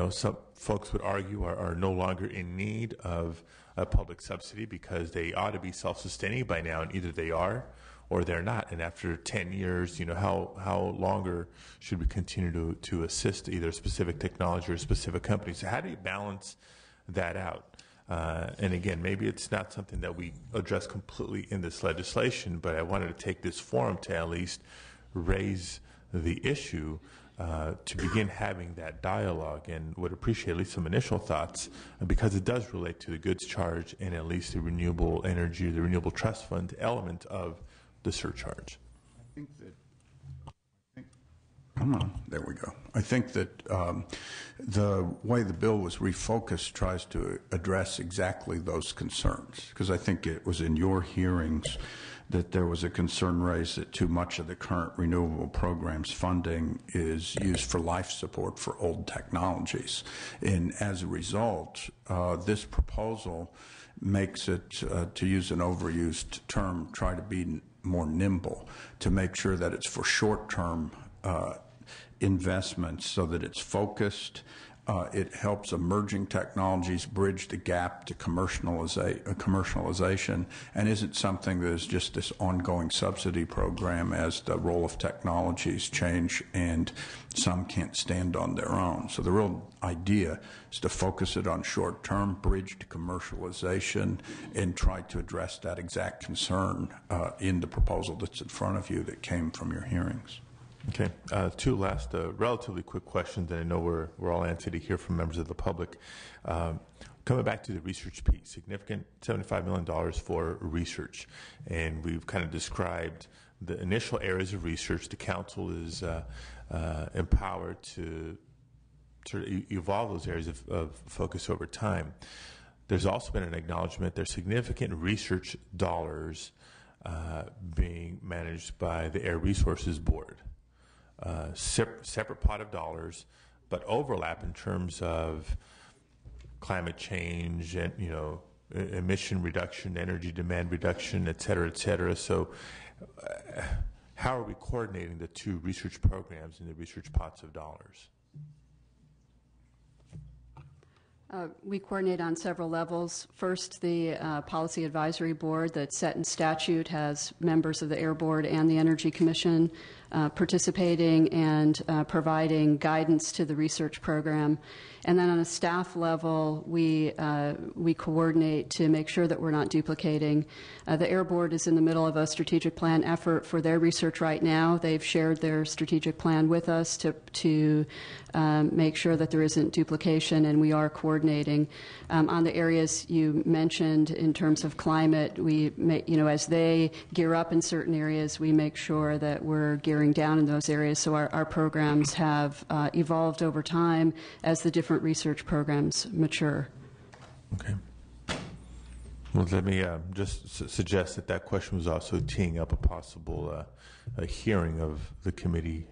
some folks would argue are no longer in need of a public subsidy because they ought to be self-sustaining by now, and either they are or they're not. And after 10 years, how longer should we continue to assist either specific technology or specific companies? So how do you balance that out? And again, maybe it's not something that we address completely in this legislation, but I wanted to take this forum to at least raise the issue to begin having that dialogue, and would appreciate at least some initial thoughts, because it does relate to the goods charge and at least the renewable energy, the renewable trust fund element of the surcharge.
I think Come on, there we go. I think that the way the bill was refocused tries to address exactly those concerns, because I think it was in your hearings that there was a concern raised that too much of the current renewable programs funding is used for life support for old technologies. And as a result, this proposal makes it, to use an overused term, try to be more nimble, to make sure that it's for short-term investments so that it's focused. It helps emerging technologies bridge the gap to commercialization, and isn't something that is just this ongoing subsidy program as the role of technologies change and some can't stand on their own. So the real idea is to focus it on short-term, bridge to commercialization, and try to address that exact concern in the proposal that's in front of you that came from your hearings.
Okay. Two last relatively quick questions, and I know we're all antsy to hear from members of the public. Coming back to the research piece, significant $75 million for research, and we've kind of described the initial areas of research. The council is empowered to sort of evolve those areas of focus over time. There's also been an acknowledgement there's significant research dollars being managed by the Air Resources Board. Separate pot of dollars, but overlap in terms of climate change and, you know, emission reduction, energy demand reduction, et cetera, et cetera. So how are we coordinating the two research programs and the research pots of dollars?
We coordinate on several levels. First, the Policy Advisory Board that's set in statute has members of the Air Board and the Energy Commission participating and providing guidance to the research program. And then on a staff level, we coordinate to make sure that we're not duplicating. The Air Board is in the middle of a strategic plan effort for their research right now. They've shared their strategic plan with us to make sure that there isn't duplication, and we are coordinating. On the areas you mentioned in terms of climate, we make, as they gear up in certain areas, we make sure that we're gearing down in those areas. So our programs have evolved over time as the different research programs mature.
Okay. Well, let me just suggest that question was also teeing up a possible a hearing of the committee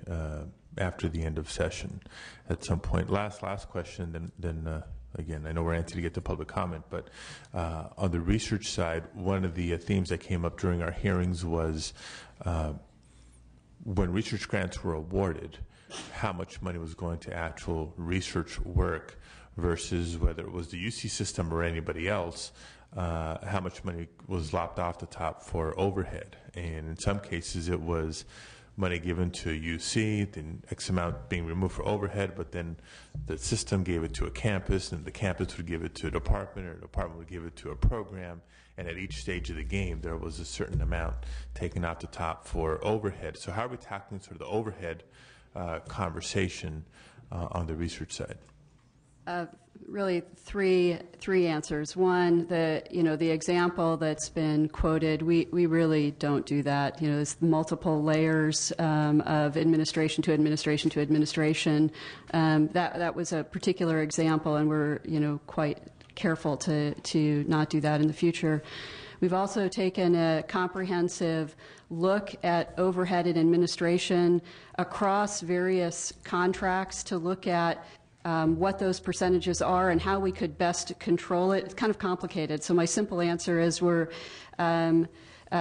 after the end of session at some point. Last question, then again, I know we're antsy to get to public comment, but on the research side, one of the themes that came up during our hearings was when research grants were awarded, how much money was going to actual research work versus whether it was the UC system or anybody else, how much money was lopped off the top for overhead. And in some cases it was money given to UC, then X amount being removed for overhead, but then the system gave it to a campus, and the campus would give it to a department, or the department would give it to a program, and at each stage of the game there was a certain amount taken off the top for overhead. So how are we tackling sort of the overhead conversation on the research side?
Really three answers. One, the example that's been quoted, we really don't do that. There's multiple layers of administration to administration to administration. That was a particular example, and we're quite careful to not do that in the future. We've also taken a comprehensive look at overhead and administration across various contracts to look at what those percentages are and how we could best control it. It's kind of complicated. So my simple answer is we're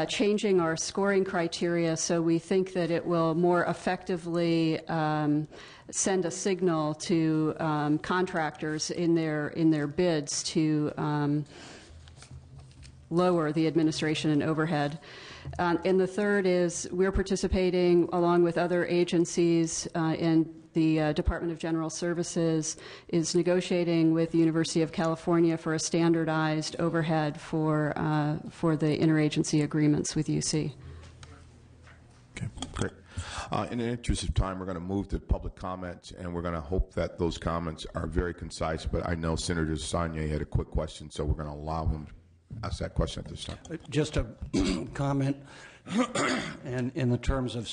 changing our scoring criteria so we think that it will more effectively send a signal to contractors in their bids to lower the administration and overhead. And the third is we're participating along with other agencies in the Department of General Services is negotiating with the University of California for a standardized overhead for the interagency agreements with UC.
Okay, great. In the interest of time, we're going to move to public comments, and we're going to hope that those comments are very concise. But I know Senator Sonnier had a quick question, so we're going to allow him to ask that question at this time.
Just a comment, and in the terms of